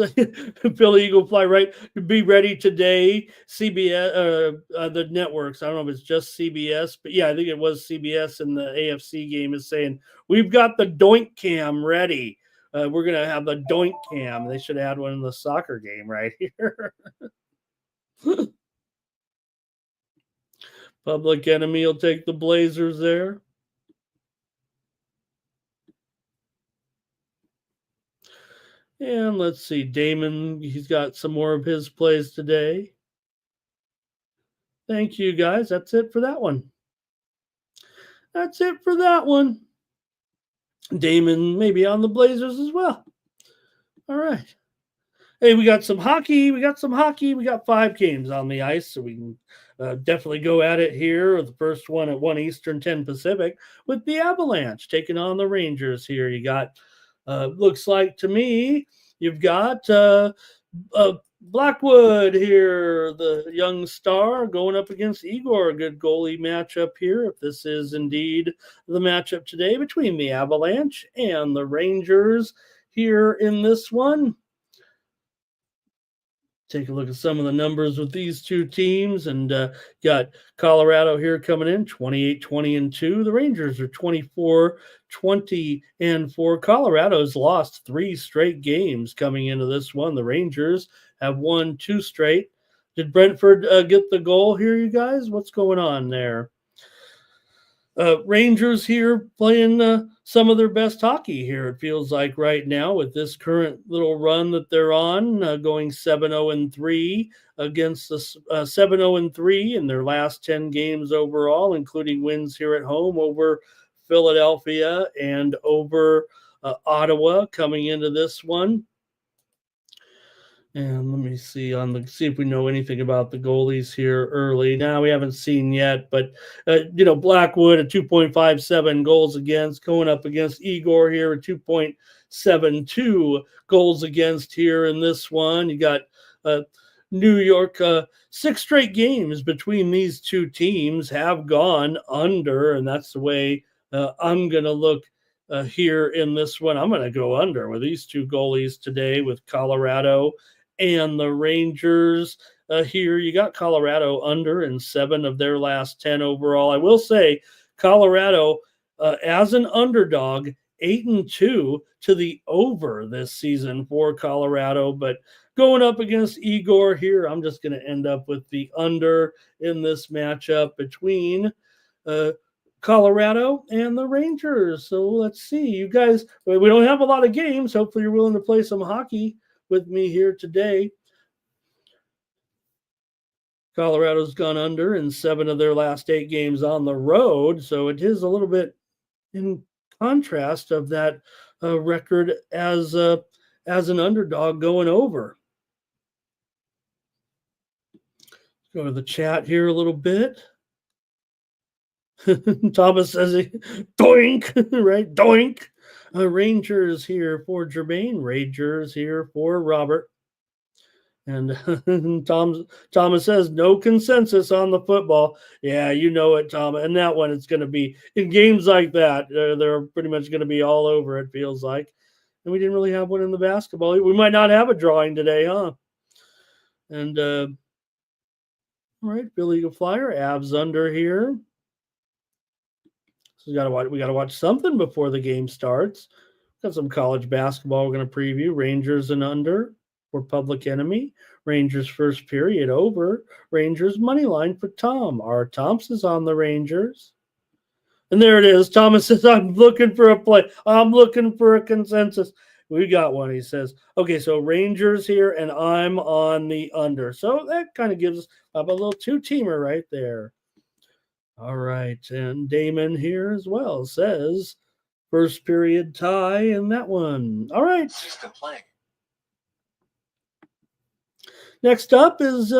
Philly Eagle Fly, right? Be ready today. CBS, the networks. I don't know if it's just CBS, but yeah, I think it was CBS in the AFC game is saying we've got the Doink Cam ready. We're gonna have the Doink Cam. They should have had one in the soccer game right here. Public Enemy will take the Blazers there. And let's see, Damon, he's got some more of his plays today. Thank you, guys. That's it for that one. That's it for that one. Damon maybe on the Blazers as well. All right. Hey, we got some hockey. We got 5 games on the ice, so we can definitely go at it here. The first one at 1 Eastern, 10 Pacific, with the Avalanche taking on the Rangers here. You got, looks like to me, you've got Blackwood here, the young star, going up against Igor. A good goalie matchup here, if this is indeed the matchup today between the Avalanche and the Rangers here in this one. Take a look at some of the numbers with these two teams, and got Colorado here coming in 28-20-2. The Rangers are 24-20-4. Colorado's lost 3 straight games coming into this one. The Rangers have won 2 straight. Did Brentford get the goal here, you guys? What's going on there? Rangers here playing some of their best hockey here, it feels like right now with this current little run that they're on, going 7-0-3 against the 7-0-3 in their last 10 games overall, including wins here at home over Philadelphia and over Ottawa coming into this one. And let me see see if we know anything about the goalies here early. Now we haven't seen yet, but Blackwood at 2.57 goals against, going up against Igor here at 2.72 goals against here in this one. You got New York, 6 straight games between these two teams have gone under, and that's the way I'm going to look here in this one. I'm going to go under with these two goalies today with Colorado and the Rangers here. You got Colorado under in 7 of their last 10 overall. I will say Colorado as an underdog, 8-2 to the over this season for Colorado, but going up against Igor here, I'm just going to end up with the under in this matchup between Colorado and the Rangers. So let's see, you guys, we don't have a lot of games. Hopefully you're willing to play some hockey with me here today. Colorado's gone under in 7 of their last 8 games on the road, so it is a little bit in contrast of that record as an underdog going over. Let's go to the chat here a little bit. Thomas says, doink, right? Doink. Rangers here for Jermaine. Rangers here for Robert. And Thomas says, no consensus on the football. Yeah, you know it, Tom. And that one, it's going to be, in games like that, they're pretty much going to be all over, it feels like. And we didn't really have one in the basketball. We might not have a drawing today, huh? And, all right, Billy Eagle Flyer, Avs under here. So we got to watch something before the game starts. Got some college basketball we're going to preview. Rangers and under for Public Enemy. Rangers first period over. Rangers money line for Tom. R. Thompson's on the Rangers. And there it is. Thomas says, I'm looking for a play. I'm looking for a consensus. We got one, he says. Okay, so Rangers here, and I'm on the under. So that kind of gives us a little 2-teamer right there. All right, and Damon here as well says first period tie in that one. All right. Next up is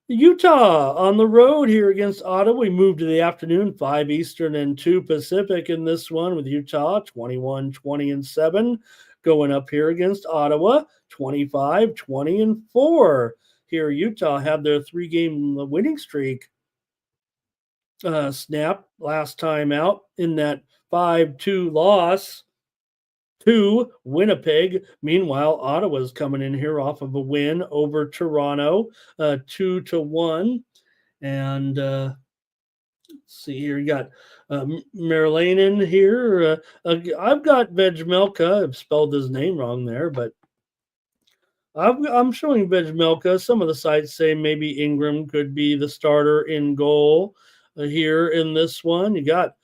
Utah on the road here against Ottawa. We moved to the afternoon, 5 Eastern and 2 Pacific in this one with Utah 21, 20, and 7 going up here against Ottawa 25, 20, and 4. Here, Utah had their 3-game winning streak snap last time out in that 5-2 loss to Winnipeg. Meanwhile, Ottawa's coming in here off of a win over Toronto, 2-1. And let's see here, you got Merlanen here. I've got Vejmelka. I've spelled his name wrong there, but I'm showing Vejmelka. Some of the sites say maybe Ingram could be the starter in goal here in this one. You got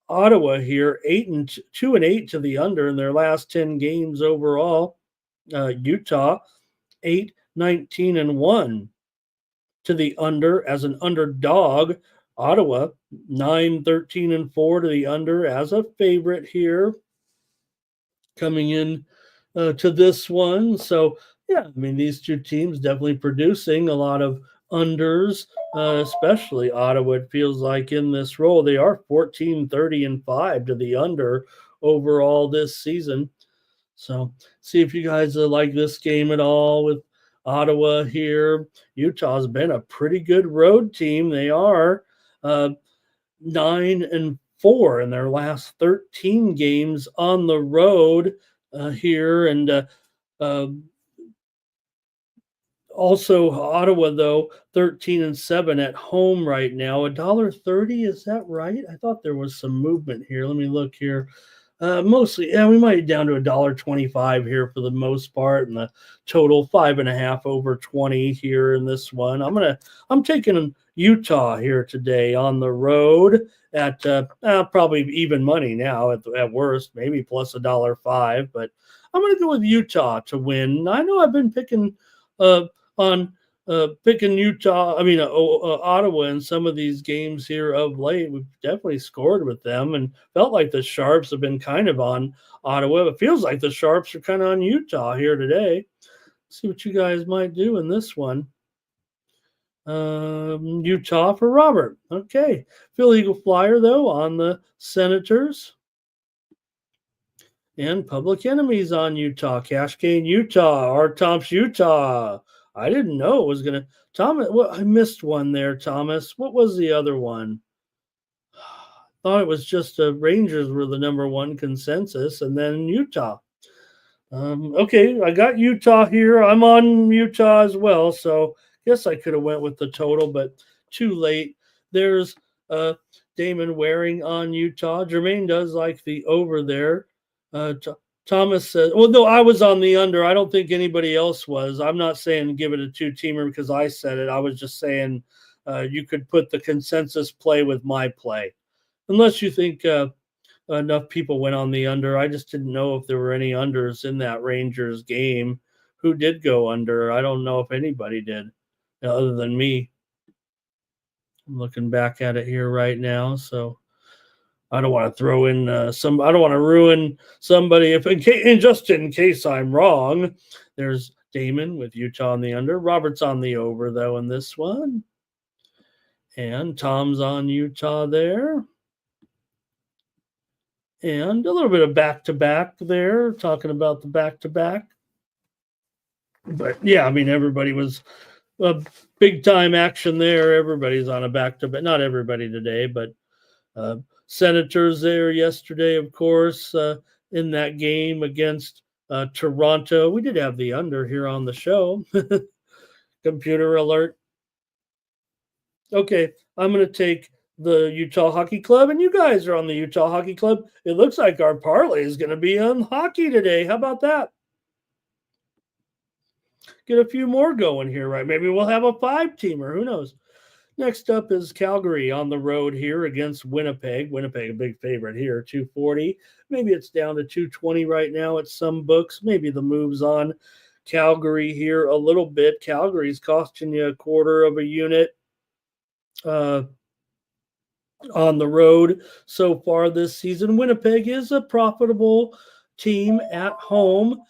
Ottawa here, 2-8 to the under in their last 10 games overall. Utah, 8-19-1 to the under as an underdog. Ottawa, 9-13-4 to the under as a favorite here. Coming in to this one. So, yeah, I mean, these two teams definitely producing a lot of unders, especially Ottawa, it feels like in this role. They are 14-30-5 to the under overall this season. So, see if you guys like this game at all with Ottawa here. Utah's been a pretty good road team. They are 9-4 in their last 13 games on the road here. And also Ottawa, though, 13-7 at home right now. $1.30, is that right? I thought there was some movement here. Let me look here. Mostly, yeah, we might be down to $1.25 here for the most part, and the total 5.5 over 20 here in this one. I'm taking Utah here today on the road at probably even money now at worst, maybe plus $1.05, but I'm going to go with Utah to win. I know I've been picking picking Utah, Ottawa in some of these games here of late. We've definitely scored with them and felt like the Sharps have been kind of on Ottawa. It feels like the Sharps are kind of on Utah here today. Let's see what you guys might do in this one. Utah for Robert. Okay. Phil Eagle Flyer, though, on the Senators. And Public Enemies on Utah. Cash Cane, Utah. Art Tomps, Utah. I didn't know it was going to. Thomas, well, I missed one there, Thomas. What was the other one? Thought it was just Rangers were the number one consensus, and then Utah. Okay, I got Utah here. I'm on Utah as well, so guess I could have went with the total, but too late. There's Damon Waring on Utah. Jermaine does like the over there. Thomas said, well, no, I was on the under. I don't think anybody else was. I'm not saying give it a 2-teamer because I said it. I was just saying you could put the consensus play with my play. Unless you think enough people went on the under. I just didn't know if there were any unders in that Rangers game. Who did go under? I don't know if anybody did other than me. I'm looking back at it here right now, so I don't want to throw in I don't want to ruin somebody just in case I'm wrong. There's Damon with Utah on the under. Robert's on the over, though, in this one. And Tom's on Utah there. And a little bit of back-to-back there, talking about the back-to-back. But, yeah, I mean, everybody was big-time action there. Everybody's on a back-to-back. Not everybody today, but Senators there yesterday, of course, in that game against Toronto. We did have the under here on the show. Computer alert. Okay, I'm going to take the Utah Hockey Club, and you guys are on the Utah Hockey Club. It looks like our parlay is going to be on hockey today. How about that? Get a few more going here, right? Maybe we'll have a 5-teamer. Who knows? Next up is Calgary on the road here against Winnipeg. Winnipeg, a big favorite here, 240. Maybe it's down to 220 right now at some books. Maybe the move's on Calgary here a little bit. Calgary's costing you a quarter of a unit on the road so far this season. Winnipeg is a profitable team at home.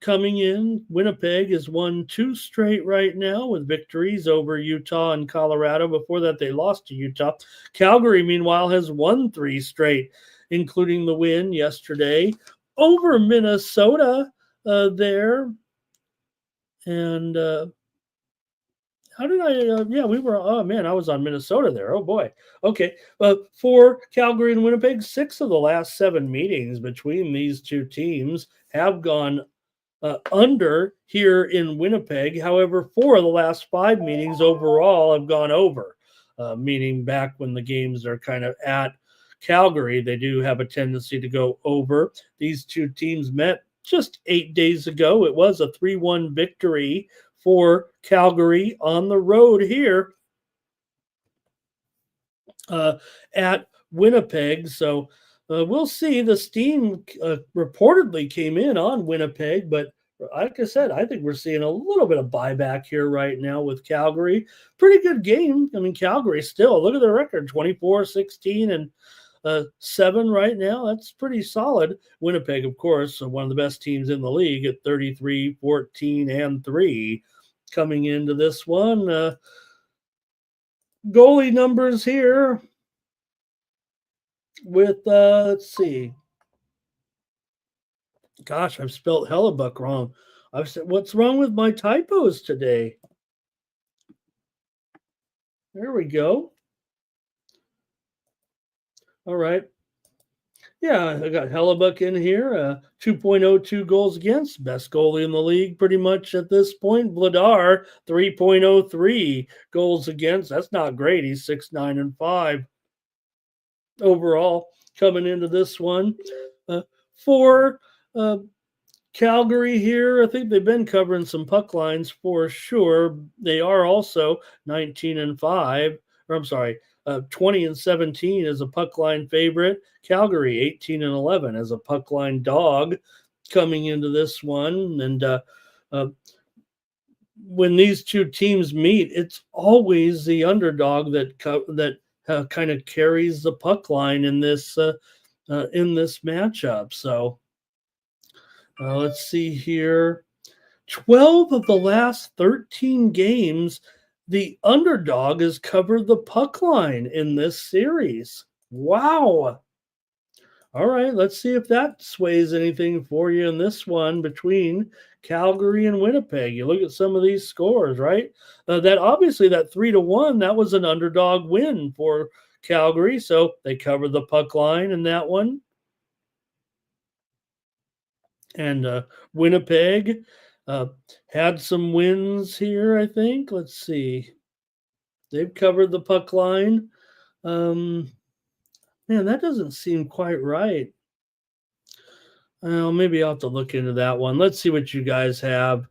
coming in. Winnipeg has won 2 straight right now with victories over Utah and Colorado. Before that, they lost to Utah. Calgary, meanwhile, has won 3 straight, including the win yesterday over Minnesota there. And how did I? Yeah, we were. Oh man, I was on Minnesota there. Oh boy. Okay. For Calgary and Winnipeg, 6 of the last 7 meetings between these two teams have gone under here in Winnipeg. However, 4 of the last 5 meetings overall have gone over, meaning back when the games are kind of at Calgary, they do have a tendency to go over. These two teams met just 8 days ago. It was a 3-1 victory for Calgary on the road here at Winnipeg. So we'll see. The steam reportedly came in on Winnipeg, but like I said, I think we're seeing a little bit of buyback here right now with Calgary. Pretty good game. I mean, Calgary still, look at their record, 24-16 and 7 right now. That's pretty solid. Winnipeg, of course, one of the best teams in the league at 33-14-3 coming into this one. Goalie numbers here with, let's see. Gosh, I've spelled Hellebuck wrong. I've said, what's wrong with my typos today? There we go. All right. Yeah, I got Hellebuck in here. 2.02 goals against, best goalie in the league pretty much at this point. Vladar, 3.03 goals against. That's not great. He's 6-9-5 overall coming into this one. For Calgary here, I think they've been covering some puck lines for sure. They are also 19-5. Or I'm sorry, 20-17 as a puck line favorite. Calgary 18-11 as a puck line dog coming into this one. And when these two teams meet, it's always the underdog that kind of carries the puck line in this matchup. So let's see here. 12 of the last 13 games, the underdog has covered the puck line in this series. Wow. All right, let's see if that sways anything for you in this one between Calgary and Winnipeg. You look at some of these scores, right? That obviously that 3-1, that was an underdog win for Calgary, so they covered the puck line in that one. And Winnipeg had some wins here, I think. Let's see. They've covered the puck line. Man, that doesn't seem quite right. Well, maybe I'll have to look into that one. Let's see what you guys have.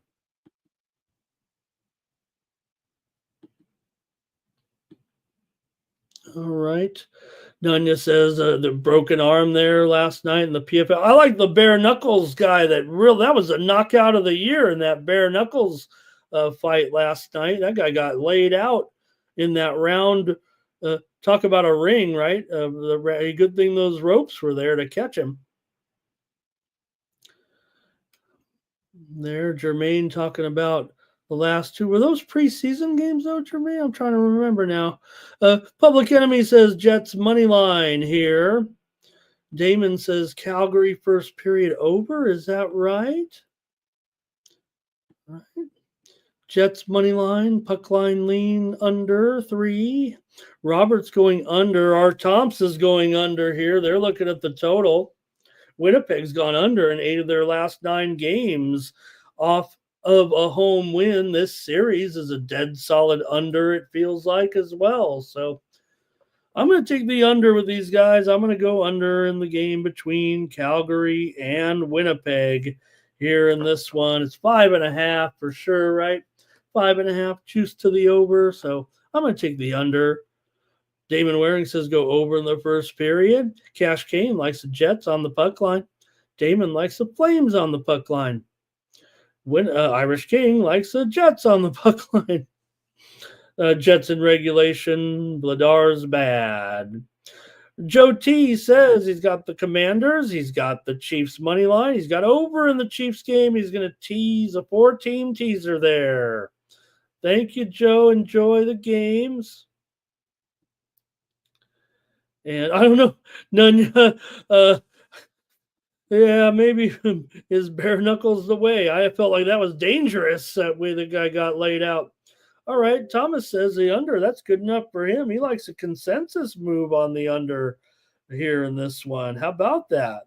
All right. Nunya says the broken arm there last night in the PFL. I like the bare knuckles guy. That was a knockout of the year in that bare knuckles fight last night. That guy got laid out in that round. Talk about a ring, right? A good thing those ropes were there to catch him. There, Jermaine talking about the last 2. Were those preseason games, though, Jermaine? I'm trying to remember now. Public Enemy says Jets money line here. Damon says Calgary first period over. Is that right? All right. Jets money line, puck line lean under 3. Robert's going under. Our Thompson's going under here. They're looking at the total. Winnipeg's gone under in 8 of their last 9 games off of a home win. This series is a dead solid under, it feels like, as well. So I'm going to take the under with these guys. I'm going to go under in the game between Calgary and Winnipeg here in this one. It's 5.5 for sure, right? 5.5, choose to the over. So I'm going to take the under. Damon Waring says go over in the first period. Cash Kane likes the Jets on the puck line. Damon likes the Flames on the puck line. Irish King likes the Jets on the puck line. Jets in regulation. Vladar's bad. Joe T says he's got the Commanders. He's got the Chiefs money line. He's got over in the Chiefs game. He's going to tease a 4-team teaser there. Thank you, Joe. Enjoy the games. And I don't know. None. Yeah, maybe is bare knuckles the way. I felt like that was dangerous that way the guy got laid out. All right, Thomas says the under. That's good enough for him. He likes a consensus move on the under here in this one. How about that?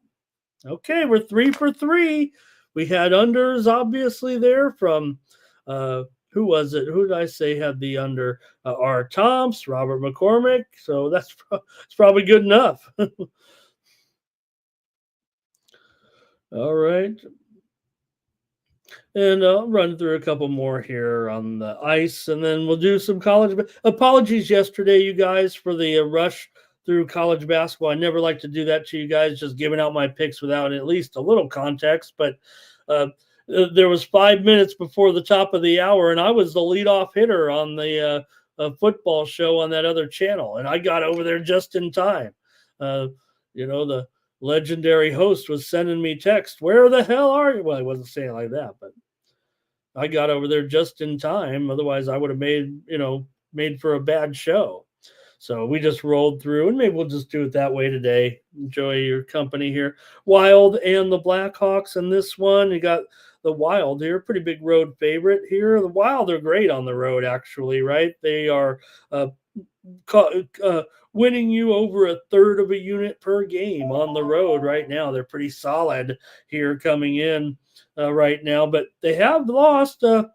Okay, we're 3 for 3. We had unders obviously there from who was it? Who did I say had the under? R. Tomps, Robert McCormick. So that's it's probably good enough. All right. And I'll run through a couple more here on the ice, and then we'll do some college. Apologies yesterday, you guys, for the rush through college basketball. I never like to do that to you guys, just giving out my picks without at least a little context. But there was 5 minutes before the top of the hour, and I was the leadoff hitter on the football show on that other channel, and I got over there just in time. The legendary host was sending me text, "Where the hell are you?" Well, he wasn't saying it like that, but I got over there just in time. Otherwise, I would have made for a bad show. So we just rolled through, and maybe we'll just do it that way today. Enjoy your company here. Wild and the Blackhawks in this one. You got the Wild here, pretty big road favorite here. The Wild are great on the road, actually, right? They are winning you over a third of a unit per game on the road right now. They're pretty solid here coming in right now, but they have lost a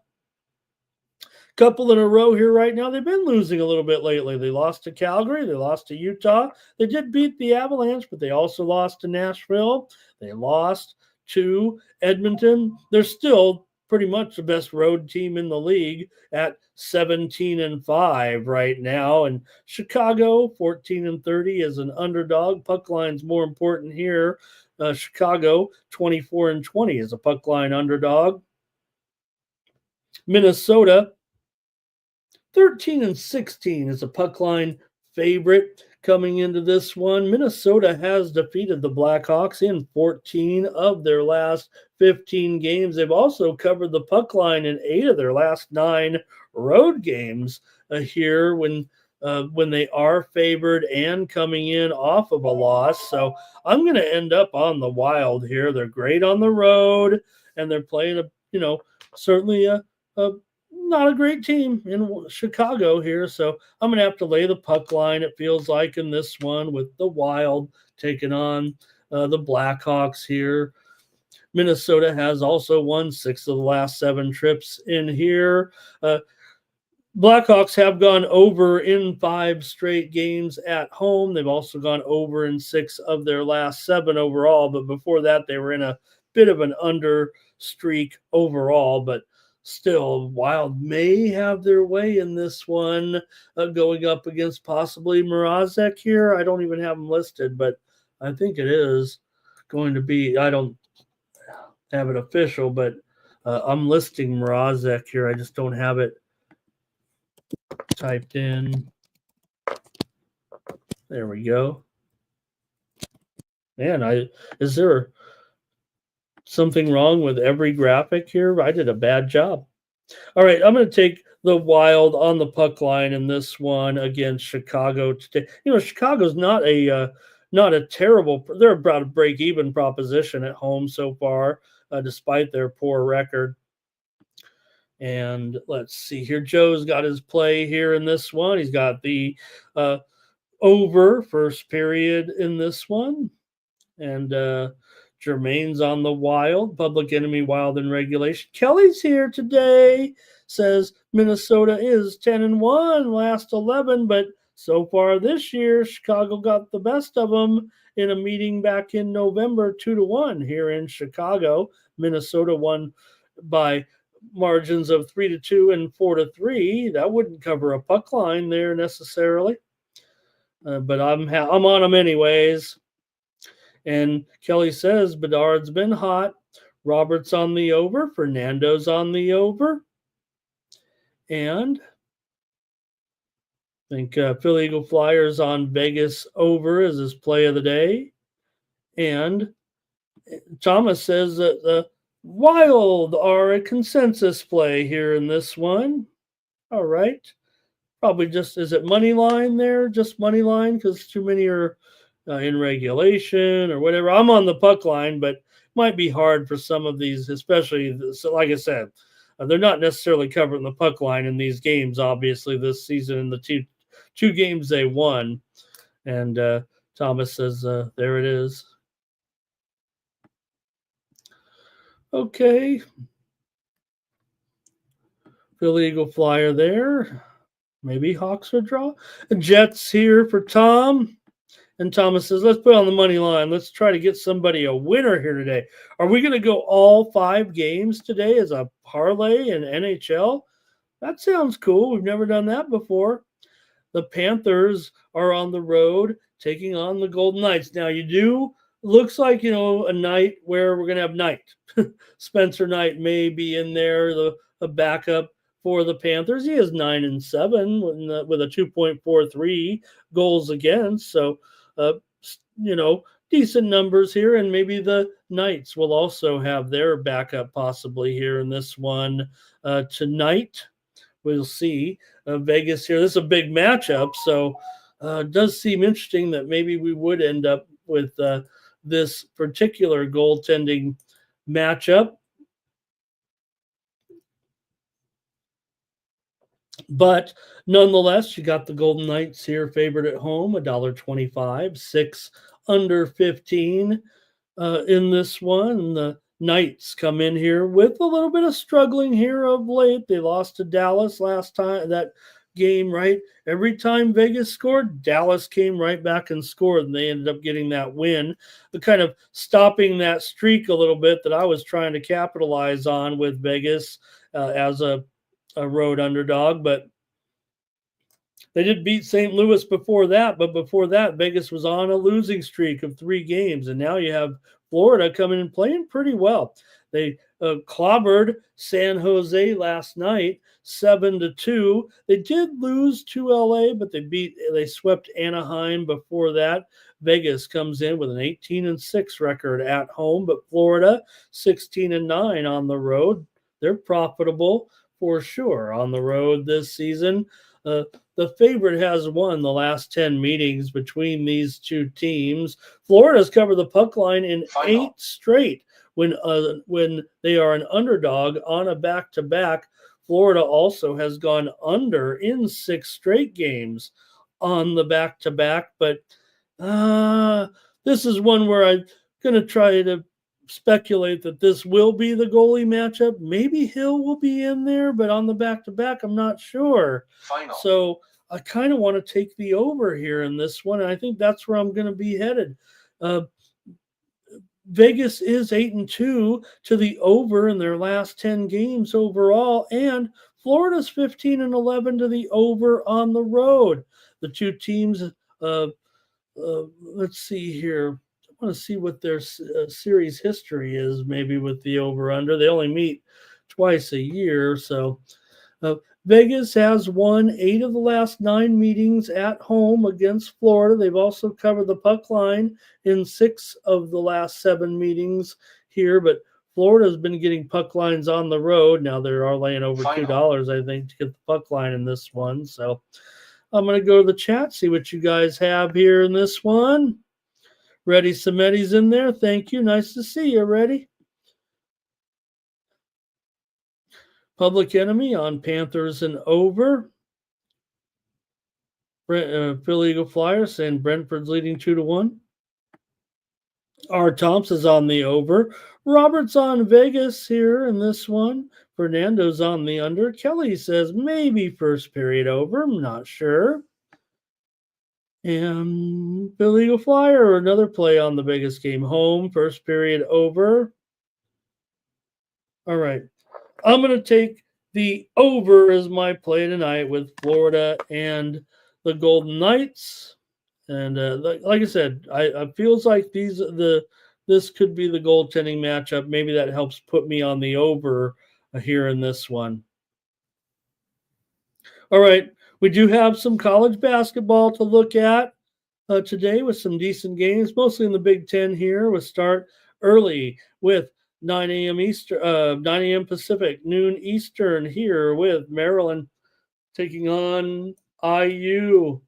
couple in a row here right now. They've been losing a little bit lately. They lost to Calgary. They lost to Utah. They did beat the Avalanche, but they also lost to Nashville. They lost to Edmonton. They're still pretty much the best road team in the league at 17-5 right now. And Chicago 14-30 as an underdog. Puck line's more important here. Chicago 24-20 as a puck line underdog. Minnesota 13-16 is a puck line favorite coming into this one. Minnesota has defeated the Blackhawks in 14 of their last 15 games. They've also covered the puck line in 8 of their last 9 road games here when they are favored and coming in off of a loss. So I'm going to end up on the Wild here. They're great on the road, and they're playing certainly a not a great team in Chicago here. So I'm going to have to lay the puck line, it feels like, in this one with the Wild taking on the Blackhawks here. Minnesota has also won 6 of the last 7 trips in here. Blackhawks have gone over in 5 straight games at home. They've also gone over in 6 of their last 7 overall. But before that, they were in a bit of an under streak overall. But still, Wild may have their way in this one, going up against possibly Mrazek here. I don't even have them listed, but I think it is going to be. I don't have it official, but I'm listing Mrazek here. I just don't have it typed in. There we go. Man, is there something wrong with every graphic here? I did a bad job. All right, I'm going to take the Wild on the puck line in this one against Chicago today. Chicago's not a terrible. They're about a break-even proposition at home so far, despite their poor record. And let's see here. Joe's got his play here in this one. He's got the over first period in this one. And Jermaine's on the Wild, Public Enemy Wild in regulation. Kelly's here today, says Minnesota is 10-1, last 11, but so far this year, Chicago got the best of them in a meeting back in November, 2-1 here in Chicago. Minnesota won by margins of 3-2 and 4-3. That wouldn't cover a puck line there necessarily, but I'm on them anyways. And Kelly says Bedard's been hot. Robert's on the over. Fernando's on the over. And think Philly Eagle Flyers on Vegas over as his play of the day. And Thomas says that the Wild are a consensus play here in this one. All right. Probably just, is it money line there? Just money line because too many are in regulation or whatever. I'm on the puck line, but might be hard for some of these, especially, so like I said, they're not necessarily covering the puck line in these games, obviously, this season in the two games they won. And Thomas says, there it is. Okay. Philly Eagle Flyer there. Maybe Hawks would draw. Jets here for Tom. And Thomas says, let's put on the money line. Let's try to get somebody a winner here today. Are we going to go all 5 games today as a parlay in NHL? That sounds cool. We've never done that before. The Panthers are on the road taking on the Golden Knights. Now, looks like, a night where we're going to have Knight. Spencer Knight may be in there, the backup for the Panthers. He is 9-7 with a 2.43 goals against. So, decent numbers here. And maybe the Knights will also have their backup possibly here in this one tonight. We'll see. Vegas here. This is a big matchup. So it does seem interesting that maybe we would end up with this particular goaltending matchup. But nonetheless, you got the Golden Knights here favored at home, $1.25, 6 under 15 in this one. The Knights come in here with a little bit of struggling here of late. They lost to Dallas last time, that game, right? Every time Vegas scored, Dallas came right back and scored, and they ended up getting that win. The kind of stopping that streak a little bit that I was trying to capitalize on with Vegas as a road underdog, but they did beat St. Louis before that. But before that, Vegas was on a losing streak of 3 games, and now you have Florida coming and playing pretty well. They clobbered San Jose last night, 7-2. They did lose to LA, but they swept Anaheim before that. Vegas comes in with an 18-6 record at home, but Florida 16-9 on the road. They're profitable for sure on the road this season. The favorite has won the last 10 meetings between these two teams. Florida's covered the puck line in 8 straight when they are an underdog on a back-to-back. Florida also has gone under in 6 straight games on the back-to-back. But this is one where I'm going to try to speculate that this will be the goalie matchup. Maybe Hill will be in there, but on the back-to-back, I'm not sure. Final. So I kind of want to take the over here in this one, and I think that's where I'm going to be headed. Vegas is 8-2 to the over in their last 10 games overall, and Florida's 15-11 to the over on the road. The two teams, let's see here. I want to see what their series history is, maybe with the over-under. They only meet twice a year. So Vegas has won 8 of the last 9 meetings at home against Florida. They've also covered the puck line in 6 of the last 7 meetings here. But Florida's been getting puck lines on the road. Now they are laying over $2, I think, to get the puck line in this one. So I'm going to go to the chat, see what you guys have here in this one. Reddy Semetti's in there. Thank you. Nice to see you, Reddy. Public Enemy on Panthers and over. Philly Eagle Flyers saying Brentford's leading 2-1. R. Thompson's on the over. Robert's on Vegas here in this one. Fernando's on the under. Kelly says maybe first period over. I'm not sure. And Philly Eagle Flyer, another play on the biggest game home. First period over. All right. I'm going to take the over as my play tonight with Florida and the Golden Knights. And like I said, I feels like this could be the goaltending matchup. Maybe that helps put me on the over here in this one. All right. We do have some college basketball to look at today with some decent games, mostly in the Big Ten here. We'll start early with 9 a.m. Eastern, 9 a.m. Pacific, noon Eastern here with Maryland taking on IU.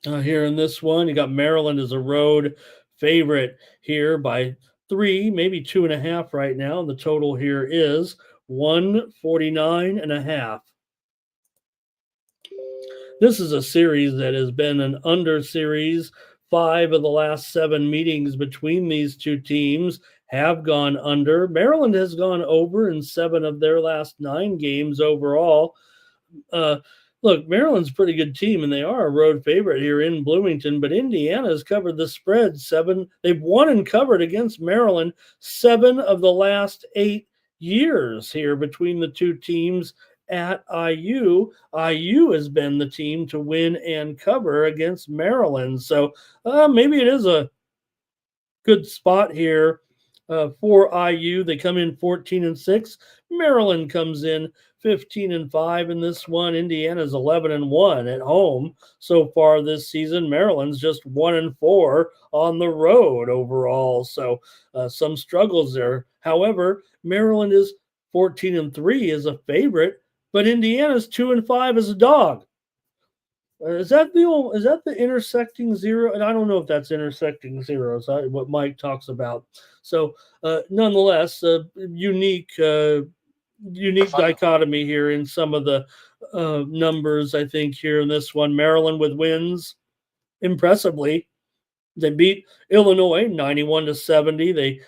Here in this one, you got Maryland as a road favorite here by 3, maybe 2.5 right now. And the total here is 149.5. This is a series that has been an under series. 5 of the last 7 meetings between these two teams have gone under. Maryland has gone over in 7 of their last 9 games overall. Uh, Look, Maryland's a pretty good team, and they are a road favorite here in Bloomington. But Indiana has covered the spread 7. They've won and covered against Maryland 7 of the last 8 years here between the two teams at IU. IU has been the team to win and cover against Maryland. So maybe it is a good spot here for IU. They come in 14-6. Maryland comes in 15-5 in this one. Indiana's 11-1 at home so far this season. Maryland's just 1-4 on the road overall. So some struggles there. However, Maryland is 14-3 as a favorite, but Indiana's 2-5 as a dog. Is that the intersecting zero? And I don't know if that's intersecting zeros. What Mike talks about. So, nonetheless, unique dichotomy here in some of the numbers. I think here in this one, Maryland with wins impressively. They beat Illinois 91-70. They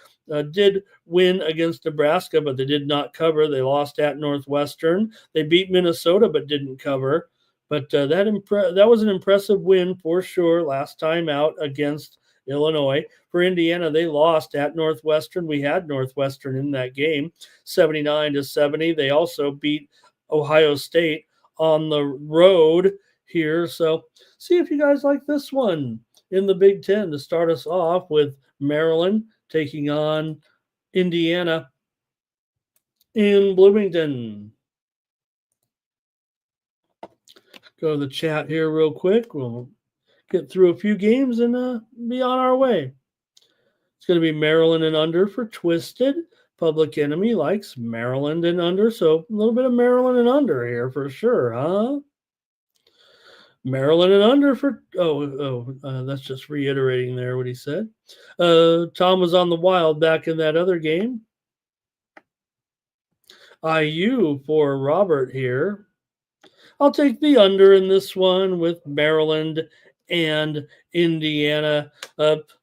did win against Nebraska, but they did not cover. They lost at Northwestern. They beat Minnesota, but didn't cover. But that was an impressive win for sure last time out against Illinois. For Indiana, they lost at Northwestern. We had Northwestern in that game, 79-70. They also beat Ohio State on the road here. So see if you guys like this one in the Big Ten to start us off with Maryland taking on Indiana in Bloomington. Go to the chat here real quick. We'll get through a few games and be on our way. It's going to be Maryland and under for Twisted. Public Enemy likes Maryland and under, so a little bit of Maryland and under here for sure, huh? Maryland and under for that's just reiterating there what he said. Tom was on the Wild back in that other game. IU for Robert here. I'll take the under in this one with Maryland and Indiana.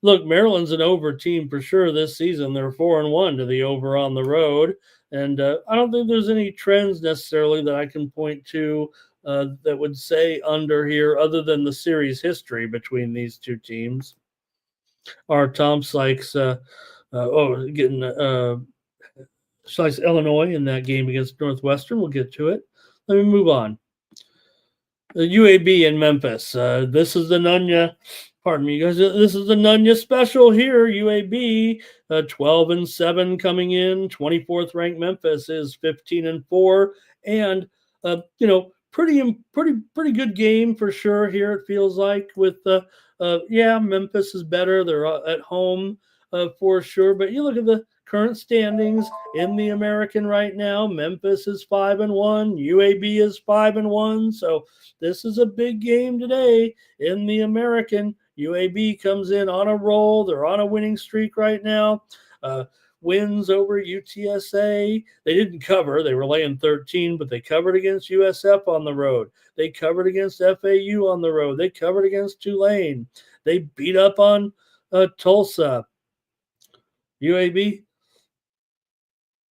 Look, Maryland's an over team for sure this season. They're 4-1 to the over on the road. And I don't think there's any trends necessarily that I can point to that would say under here other than the series history between these two teams. Our Tom's likes likes Illinois in that game against Northwestern. We'll get to it. Let me move on. The UAB in Memphis. This is the Nunya. Pardon me, guys. This is the Nunya special here. UAB 12-7 coming in. 24th ranked Memphis is 15-4, and pretty good game for sure. Here it feels like with Memphis is better. They're at home for sure, but you look at the current standings in the American right now. Memphis is 5-1. UAB is 5-1. So this is a big game today in the American. UAB comes in on a roll. They're on a winning streak right now. Wins over UTSA. They didn't cover. They were laying 13, but they covered against USF on the road. They covered against FAU on the road. They covered against Tulane. They beat up on Tulsa. UAB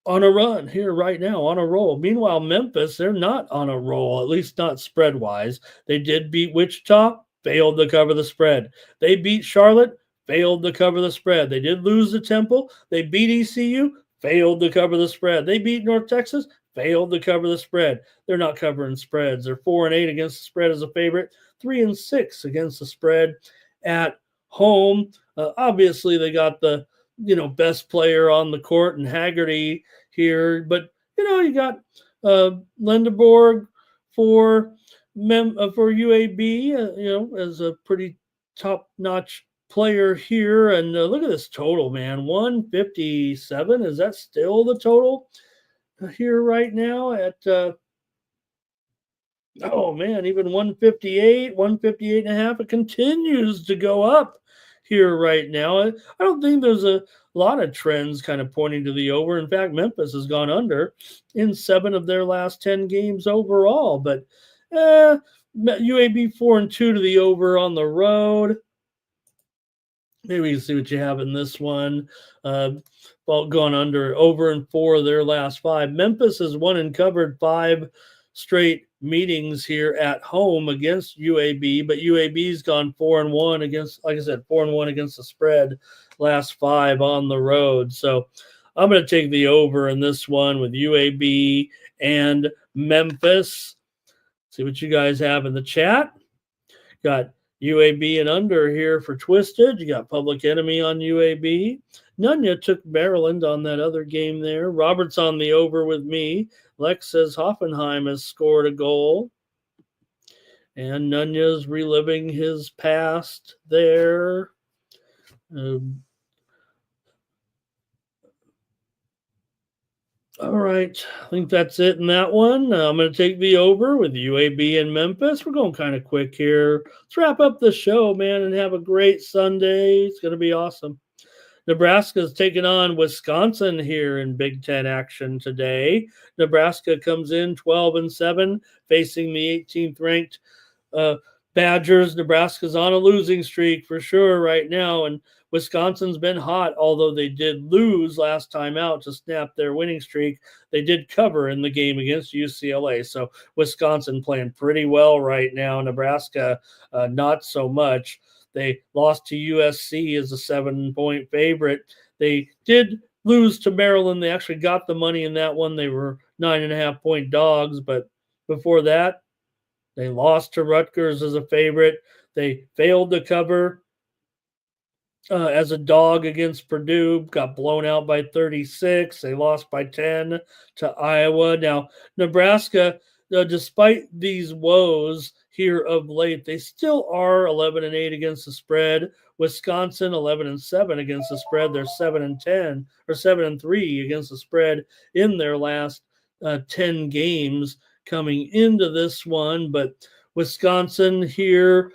on a run here right now, on a roll. Meanwhile, Memphis, they're not on a roll, at least not spread-wise. They did beat Wichita, failed to cover the spread. They beat Charlotte, failed to cover the spread. They did lose to Temple. They beat ECU, failed to cover the spread. They beat North Texas, failed to cover the spread. They're not covering spreads. They're 4-8 against the spread as a favorite, 3-6 against the spread at home. Obviously, they got the best player on the court and Haggerty here, but you got Lindeborg for for UAB, as a pretty top-notch player here. And look at this total, man, 157. Is that still the total here right now at oh man, even 158, 158 and a half. It continues to go up here right now. I don't think there's a lot of trends kind of pointing to the over. In fact, Memphis has gone under in 7 of their last 10 games overall. But UAB 4-2 to the over on the road. Maybe we can see what you have in this one. Well, gone under over in 4 of their last 5. Memphis has won and covered 5 straight meetings here at home against UAB, but UAB's gone 4-1 against, like I said, 4-1 against the spread last 5 on the road. So I'm going to take the over in this one with UAB and Memphis. See what you guys have in the chat. Got UAB and under here for Twisted. You got Public Enemy on UAB. Nunya took Maryland on that other game there. Robert's on the over with me. Lex says Hoffenheim has scored a goal. And Nunya's reliving his past there. All right, I think that's it in that one. I'm going to take the over with UAB and Memphis. We're going kind of quick here. Let's wrap up the show, man, and have a great Sunday. It's going to be awesome. Nebraska's taking on Wisconsin here in Big Ten action today. Nebraska comes in 12-7, facing the 18th ranked Badgers. Nebraska's on a losing streak for sure right now, and Wisconsin's been hot, although they did lose last time out to snap their winning streak. They did cover in the game against UCLA, so Wisconsin playing pretty well right now. Nebraska, not so much. They lost to USC as a 7-point favorite. They did lose to Maryland. They actually got the money in that one. They were 9.5-point dogs, but before that, they lost to Rutgers as a favorite. They failed to cover as a dog against Purdue, got blown out by 36. They lost by 10 to Iowa. Now, Nebraska, despite these woes here of late, they still are 11-8 against the spread. Wisconsin 11-7 against the spread. They're 7-10 or 7-3 against the spread in their last 10 games coming into this one. But Wisconsin here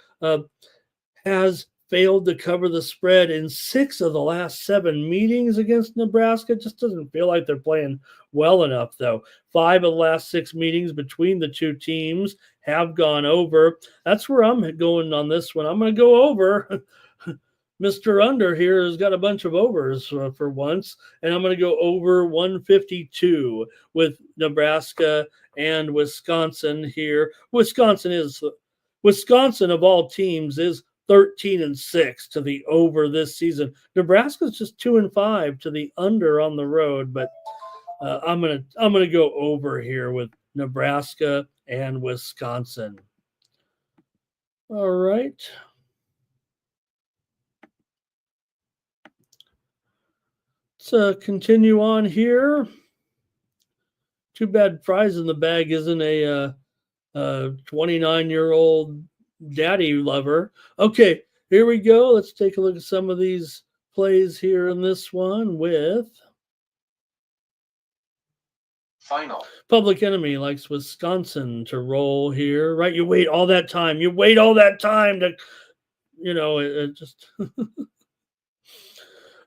has failed to cover the spread in 6 of the last 7 meetings against Nebraska. Just doesn't feel like they're playing well enough, though. 5 of the last 6 meetings between the two teams have gone over. That's where I'm going on this one. I'm going to go over. Mr. Under here has got a bunch of overs for once, and I'm going to go over 152 with Nebraska and Wisconsin here. Wisconsin of all teams is 13-6 to the over this season. Nebraska's just 2-5 to the under on the road, but I'm gonna go over here with Nebraska and Wisconsin. All right. Let's continue on here. Too bad Fries in the Bag isn't a 29-year-old daddy lover. Okay, here we go. Let's take a look at some of these plays here in this one with Final. Public Enemy likes Wisconsin to roll here, right? You wait all that time. To, it just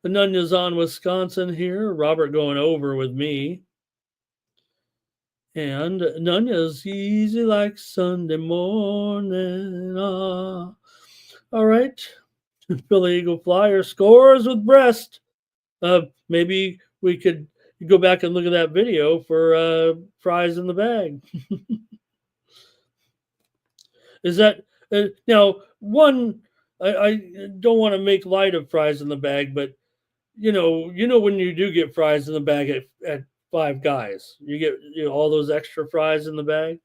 Nunya's on Wisconsin here. Robert going over with me. And Nunya's easy like Sunday morning. All right. Philly Eagle Flyer scores with breast. Maybe we could go back and look at that video for Fries in the Bag. Is that now one? I don't want to make light of Fries in the Bag, but you know when you do get fries in the bag at Five Guys, you get all those extra fries in the bag.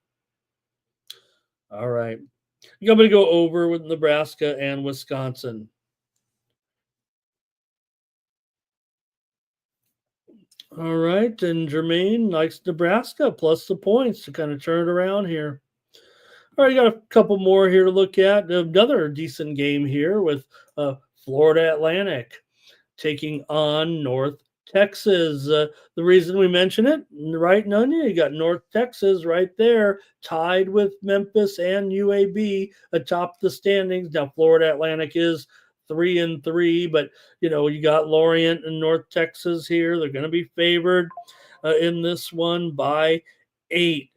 All right, I'm going to go over with Nebraska and Wisconsin. All right, and Jermaine likes Nebraska plus the points to kind of turn it around here. All right, got a couple more here to look at. Another decent game here with Florida Atlantic taking on North Texas. The reason we mention it, right, Nunya, you got North Texas right there, tied with Memphis and UAB atop the standings. Now, Florida Atlantic is 3-3, but you got Lorient and North Texas here. They're going to be favored in this one by 8,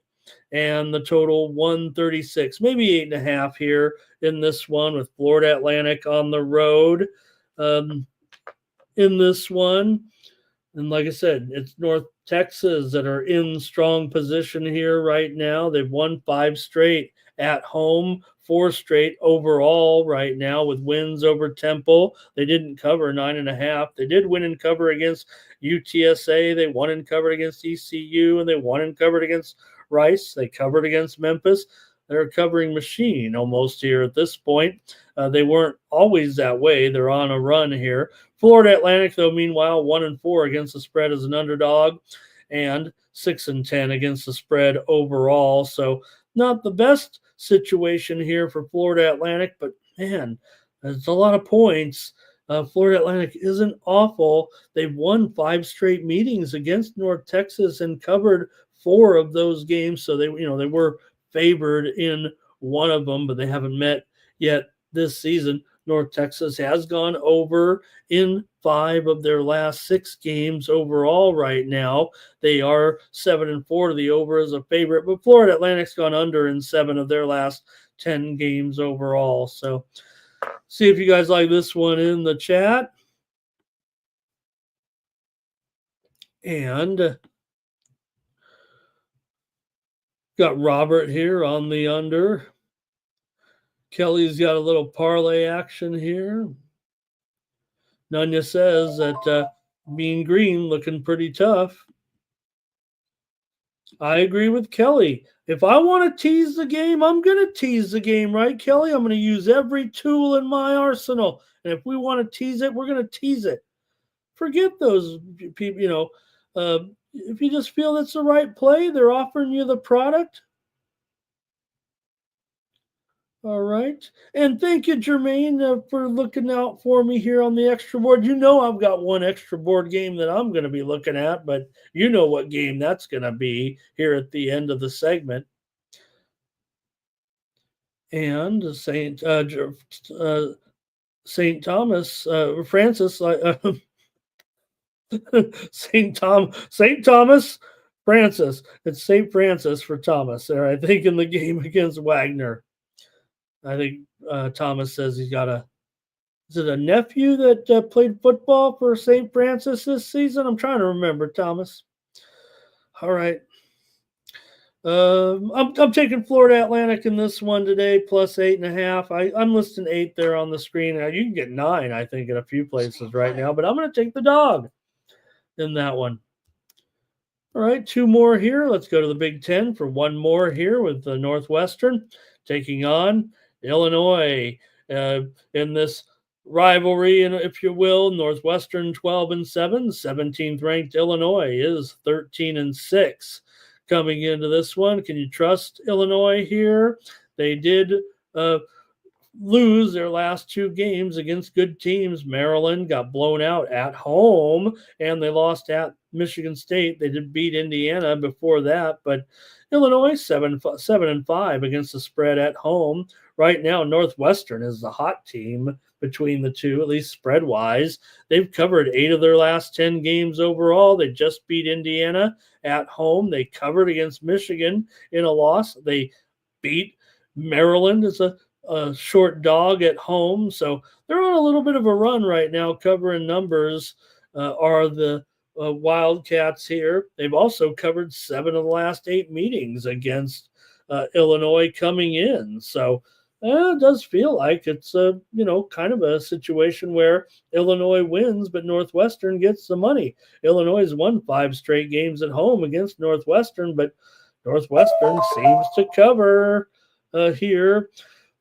and the total 136, maybe 8.5 here in this one with Florida Atlantic on the road. In this one. And like I said, it's North Texas that are in strong position here right now. They've won 5 straight at home, 4 straight overall right now with wins over Temple. They didn't cover 9.5. They did win and cover against UTSA. They won and covered against ECU, and they won and covered against Rice. They covered against Memphis. They're a covering machine almost here at this point. They weren't always that way. They're on a run here. Florida Atlantic, though, meanwhile, 1-4 against the spread as an underdog, and 6-10 against the spread overall. So not the best situation here for Florida Atlantic, but man, it's a lot of points. Florida Atlantic isn't awful. They've won 5 straight meetings against North Texas and covered 4 of those games. So they were favored in one of them, but they haven't met yet this season. North Texas has gone over in 5 of their last 6 games overall right now. They are 7-4 to the over as a favorite, but Florida Atlantic's gone under in 7 of their last 10 games overall. So see if you guys like this one in the chat. And got Robert here on the under. Kelly's got a little parlay action here. Nunya says that Mean Green looking pretty tough. I agree with Kelly. If I want to tease the game, I'm going to tease the game, right, Kelly? I'm going to use every tool in my arsenal. And if we want to tease it, we're going to tease it. Forget those people, if you just feel it's the right play, they're offering you the product. All right. And thank you, Jermaine, for looking out for me here on the extra board. I've got one extra board game that I'm going to be looking at, but you know what game that's going to be here at the end of the segment. And St. Thomas, Francis, St. Thomas, Francis. It's St. Francis for Thomas there, I think, in the game against Wagner. I think Thomas says he's got is it a nephew that played football for St. Francis this season? I'm trying to remember, Thomas. All right. I'm taking Florida Atlantic in this one today, plus 8.5. I'm listing 8 there on the screen. Now, you can get 9, I think, in a few places right now, but I'm going to take the dog in that one. All right, 2 more here. Let's go to the Big Ten for 1 more here with the Northwestern taking on Illinois in this rivalry, and if you will, Northwestern 12-7, 17th ranked Illinois is 13-6 coming into this one. Can you trust Illinois here? They did lose their last 2 games against good teams. Maryland got blown out at home, and they lost at Michigan State. They did beat Indiana before that, but Illinois 7-5 against the spread at home. Right now, Northwestern is the hot team between the two, at least spread-wise. They've covered 8 of their last 10 games overall. They just beat Indiana at home. They covered against Michigan in a loss. They beat Maryland as a short dog at home. So they're on a little bit of a run right now. Covering numbers are the Wildcats here. They've also covered 7 of the last 8 meetings against Illinois coming in. So it does feel like it's kind of a situation where Illinois wins, but Northwestern gets the money. Illinois has won 5 straight games at home against Northwestern, but Northwestern seems to cover here.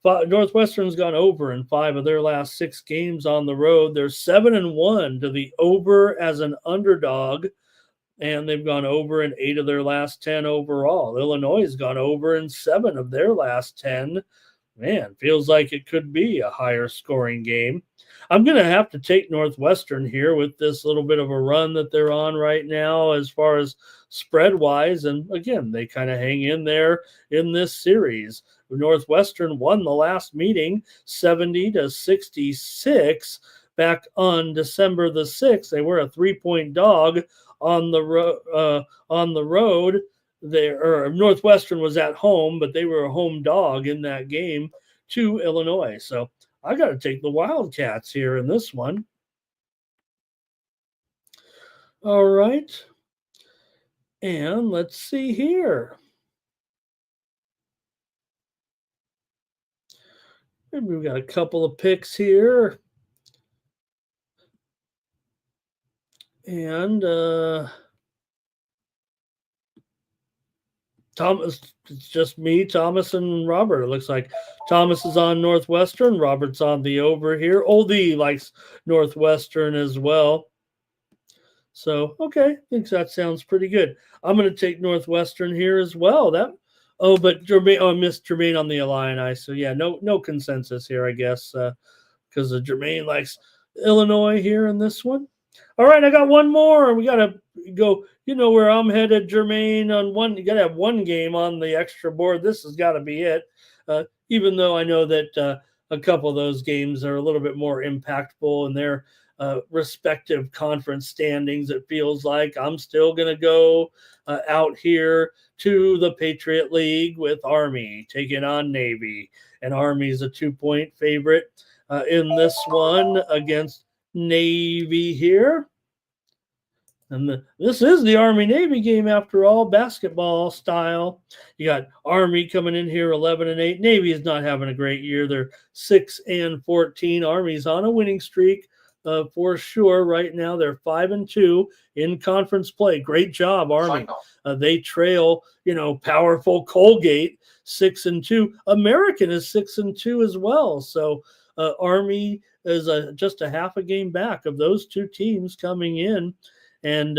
Northwestern's gone over in 5 of their last 6 games on the road. They're 7-1 to the over as an underdog and they've gone over in 8 of their last 10 overall. Illinois has gone over in 7 of their last 10. Man, feels like it could be a higher scoring game. I'm going to have to take Northwestern here with this little bit of a run that they're on right now as far as spread wise. And again, they kind of hang in there in this series. Northwestern won the last meeting 70-66 back on December the 6th. They were a 3-point dog on the road. Northwestern was at home, but they were a home dog in that game to Illinois. So I got to take the Wildcats here in this one. All right. And let's see here. Maybe we've got a couple of picks here. And Thomas, it's just me, Thomas, and Robert. It looks like Thomas is on Northwestern. Robert's on the over here. Oldie likes Northwestern as well. So, okay, I think that sounds pretty good. I'm going to take Northwestern here as well. But Jermaine, I missed Jermaine on the Illini. So, yeah, no consensus here, I guess, because Jermaine likes Illinois here in this one. All right, I got one more. We got to go, where I'm headed, Jermaine, on one. You got to have one game on the extra board. This has got to be it, even though I know that a couple of those games are a little bit more impactful in their respective conference standings. It feels like I'm still going to go out here to the Patriot League with Army taking on Navy. And Army's a 2-point favorite in this one against Navy here. And this is the Army-Navy game after all, basketball style. You got Army coming in here 11-8. Navy is not having a great year. They're 6-14. Army's on a winning streak for sure. Right now, they're 5-2 in conference play. Great job, Army. They trail, powerful Colgate 6-2. American is 6-2 as well. So Army is just a half a game back of those two teams coming in. And,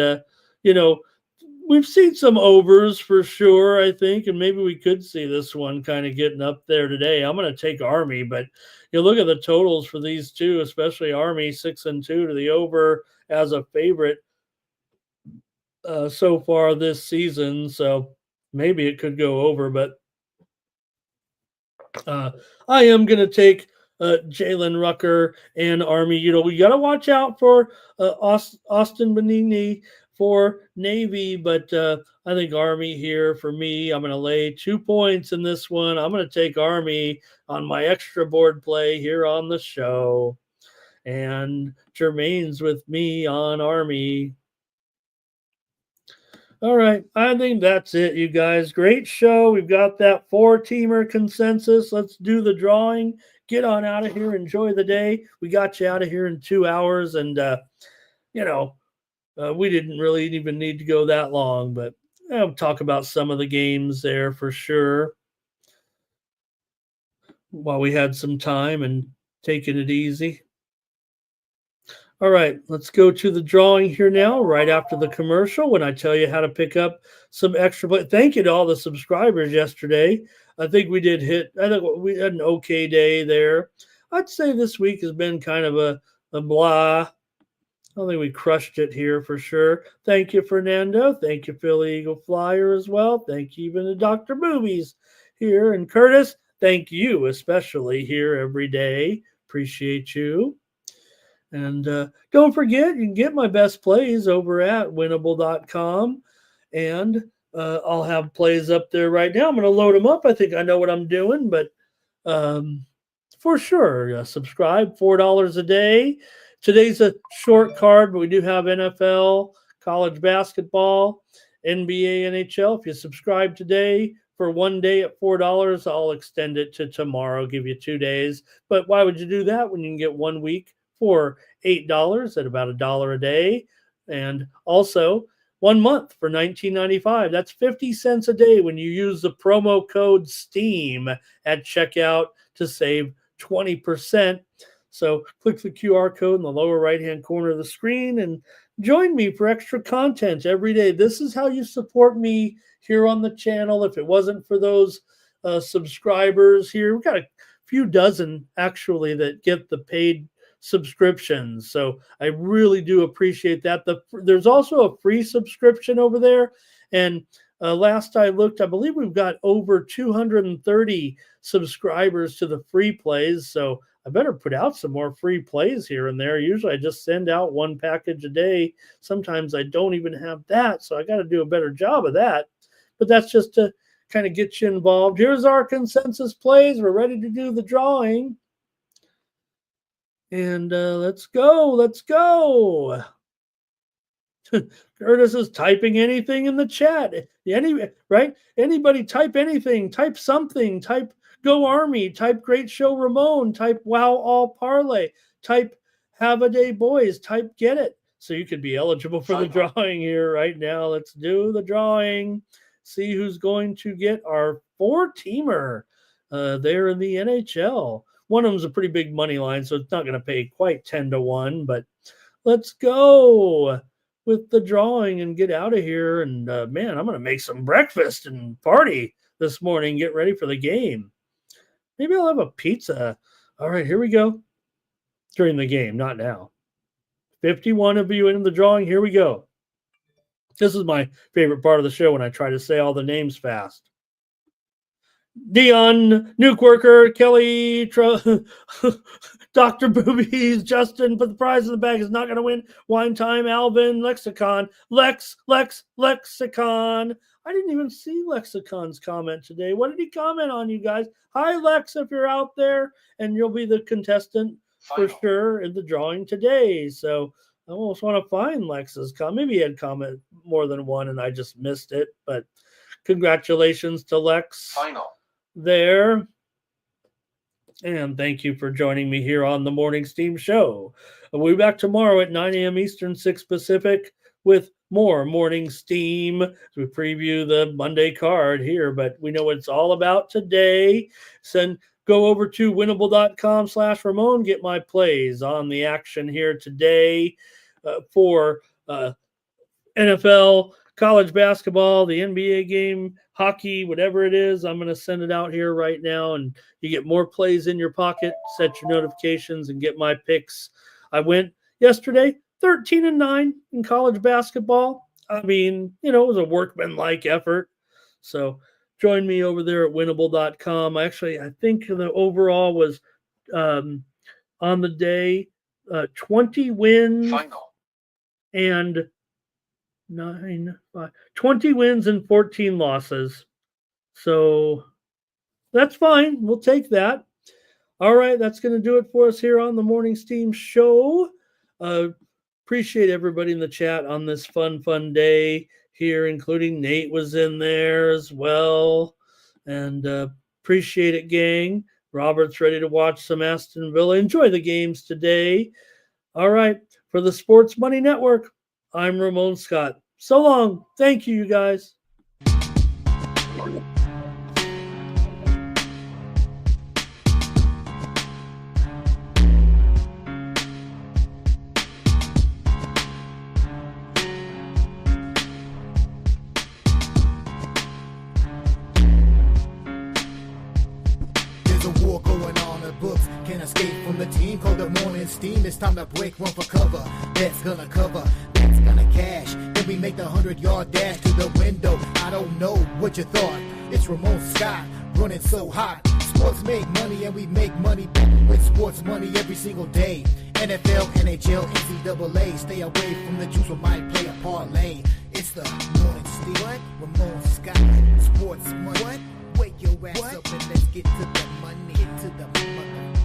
we've seen some overs for sure, I think, and maybe we could see this one kind of getting up there today. I'm going to take Army, but you look at the totals for these two, especially Army 6-2 to the over as a favorite so far this season. So maybe it could go over, but I am going to take Jalen Rucker and Army. We got to watch out for Austin Benigni for Navy, but I think Army here for me. I'm going to lay 2 points in this one. I'm going to take Army on my extra board play here on the show. And Jermaine's with me on Army. All right, I think that's it, you guys. Great show. We've got that 4-teamer consensus. Let's do the drawing. Get on out of here. Enjoy the day. We got you out of here in 2 hours, and we didn't really even need to go that long, but I'll talk about some of the games there for sure while we had some time and taking it easy. All right, let's go to the drawing here now, right after the commercial, when I tell you how to pick up some extra. Thank you to all the subscribers yesterday. I think we did I think we had an okay day there. I'd say this week has been kind of a blah. I don't think we crushed it here for sure. Thank you, Fernando. Thank you, Philly Eagle Flyer as well. Thank you even to Dr. Boobies here. And Curtis, thank you especially here every day. Appreciate you. And don't forget, you can get my best plays over at winnable.com. And I'll have plays up there right now. I'm going to load them up. I think I know what I'm doing, but for sure, subscribe, $4 a day. Today's a short card, but we do have NFL, college basketball, NBA, NHL. If you subscribe today for 1 day at $4, I'll extend it to tomorrow, give you 2 days. But why would you do that when you can get 1 week for $8 at about $1 a day? And also 1 month for $19.95. That's 50 cents a day when you use the promo code STEAM at checkout to save 20%. So click the QR code in the lower right-hand corner of the screen and join me for extra content every day. This is how you support me here on the channel. If it wasn't for those subscribers here, we've got a few dozen actually that get the paid subscriptions. So I really do appreciate that. There's also a free subscription over there. And last I looked, I believe we've got over 230 subscribers to the free plays. So I better put out some more free plays here and there. Usually I just send out one package a day. Sometimes I don't even have that. So I got to do a better job of that. But that's just to kind of get you involved. Here's our consensus plays. We're ready to do the drawing. And let's go. Let's go. Curtis is typing anything in the chat. Anybody type anything. Type something. Type Go Army. Type Great Show Ramon. Type Wow All Parlay. Type Have a Day Boys. Type Get It. So you could be eligible for the drawing here right now. Let's do the drawing. See who's going to get our 4-teamer there in the NHL. One of them's a pretty big money line, so it's not going to pay quite 10-1, but let's go with the drawing and get out of here. And man, I'm going to make some breakfast and party this morning, get ready for the game. Maybe I'll have a pizza. All right, here we go. During the game, not now. 51 of you in the drawing. Here we go. This is my favorite part of the show when I try to say all the names fast. Dion, Nuke Worker, Kelly, Dr. Boobies, Justin, but the prize in the bag is not going to win. Wine Time, Alvin, Lexicon, Lexicon. I didn't even see Lexicon's comment today. What did he comment on, you guys? Hi, Lex, if you're out there, and you'll be the contestant for sure in the drawing today. So I almost want to find Lex's comment. Maybe he had comment more than one and I just missed it. But congratulations to Lex there. And thank you for joining me here on the Morning Steam Show. We'll be back tomorrow at 9 a.m. Eastern, 6 Pacific with more Morning Steam as we preview the Monday card here. But we know what it's all about today. Go over to winnable.com/Ramon. Get my plays on the action here today for NFL, college basketball, the NBA game, hockey, whatever it is. I'm going to send it out here right now, and you get more plays in your pocket. Set your notifications and get my picks. I went yesterday 13-9 in college basketball. I mean, it was a workmanlike effort. So join me over there at winnable.com. Actually, I think the overall was on the day 20 wins and 20 wins and 14 losses. So that's fine. We'll take that. All right, that's going to do it for us here on the Morning Steam Show. Appreciate everybody in the chat on this fun day here, including Nate was in there as well. And appreciate it, gang. Robert's ready to watch some Aston Villa. Enjoy the games today. All right, for the Sports Money Network, I'm Ramon Scott. So long. Thank you, you guys. Can't escape from the team, call the morning steam. It's time to break one for cover. That's gonna cover, that's gonna cash. Then we make the 100-yard dash to the window. I don't know what you thought. It's Ramon Scott, running so hot. Sports make money and we make money with sports money every single day. NFL, NHL, NCAA. Stay away from the juice, we might play a parlay. It's the morning steam. What? Ramon Scott, sports money. What? Wake your ass up and let's get to the money. Get to the mother.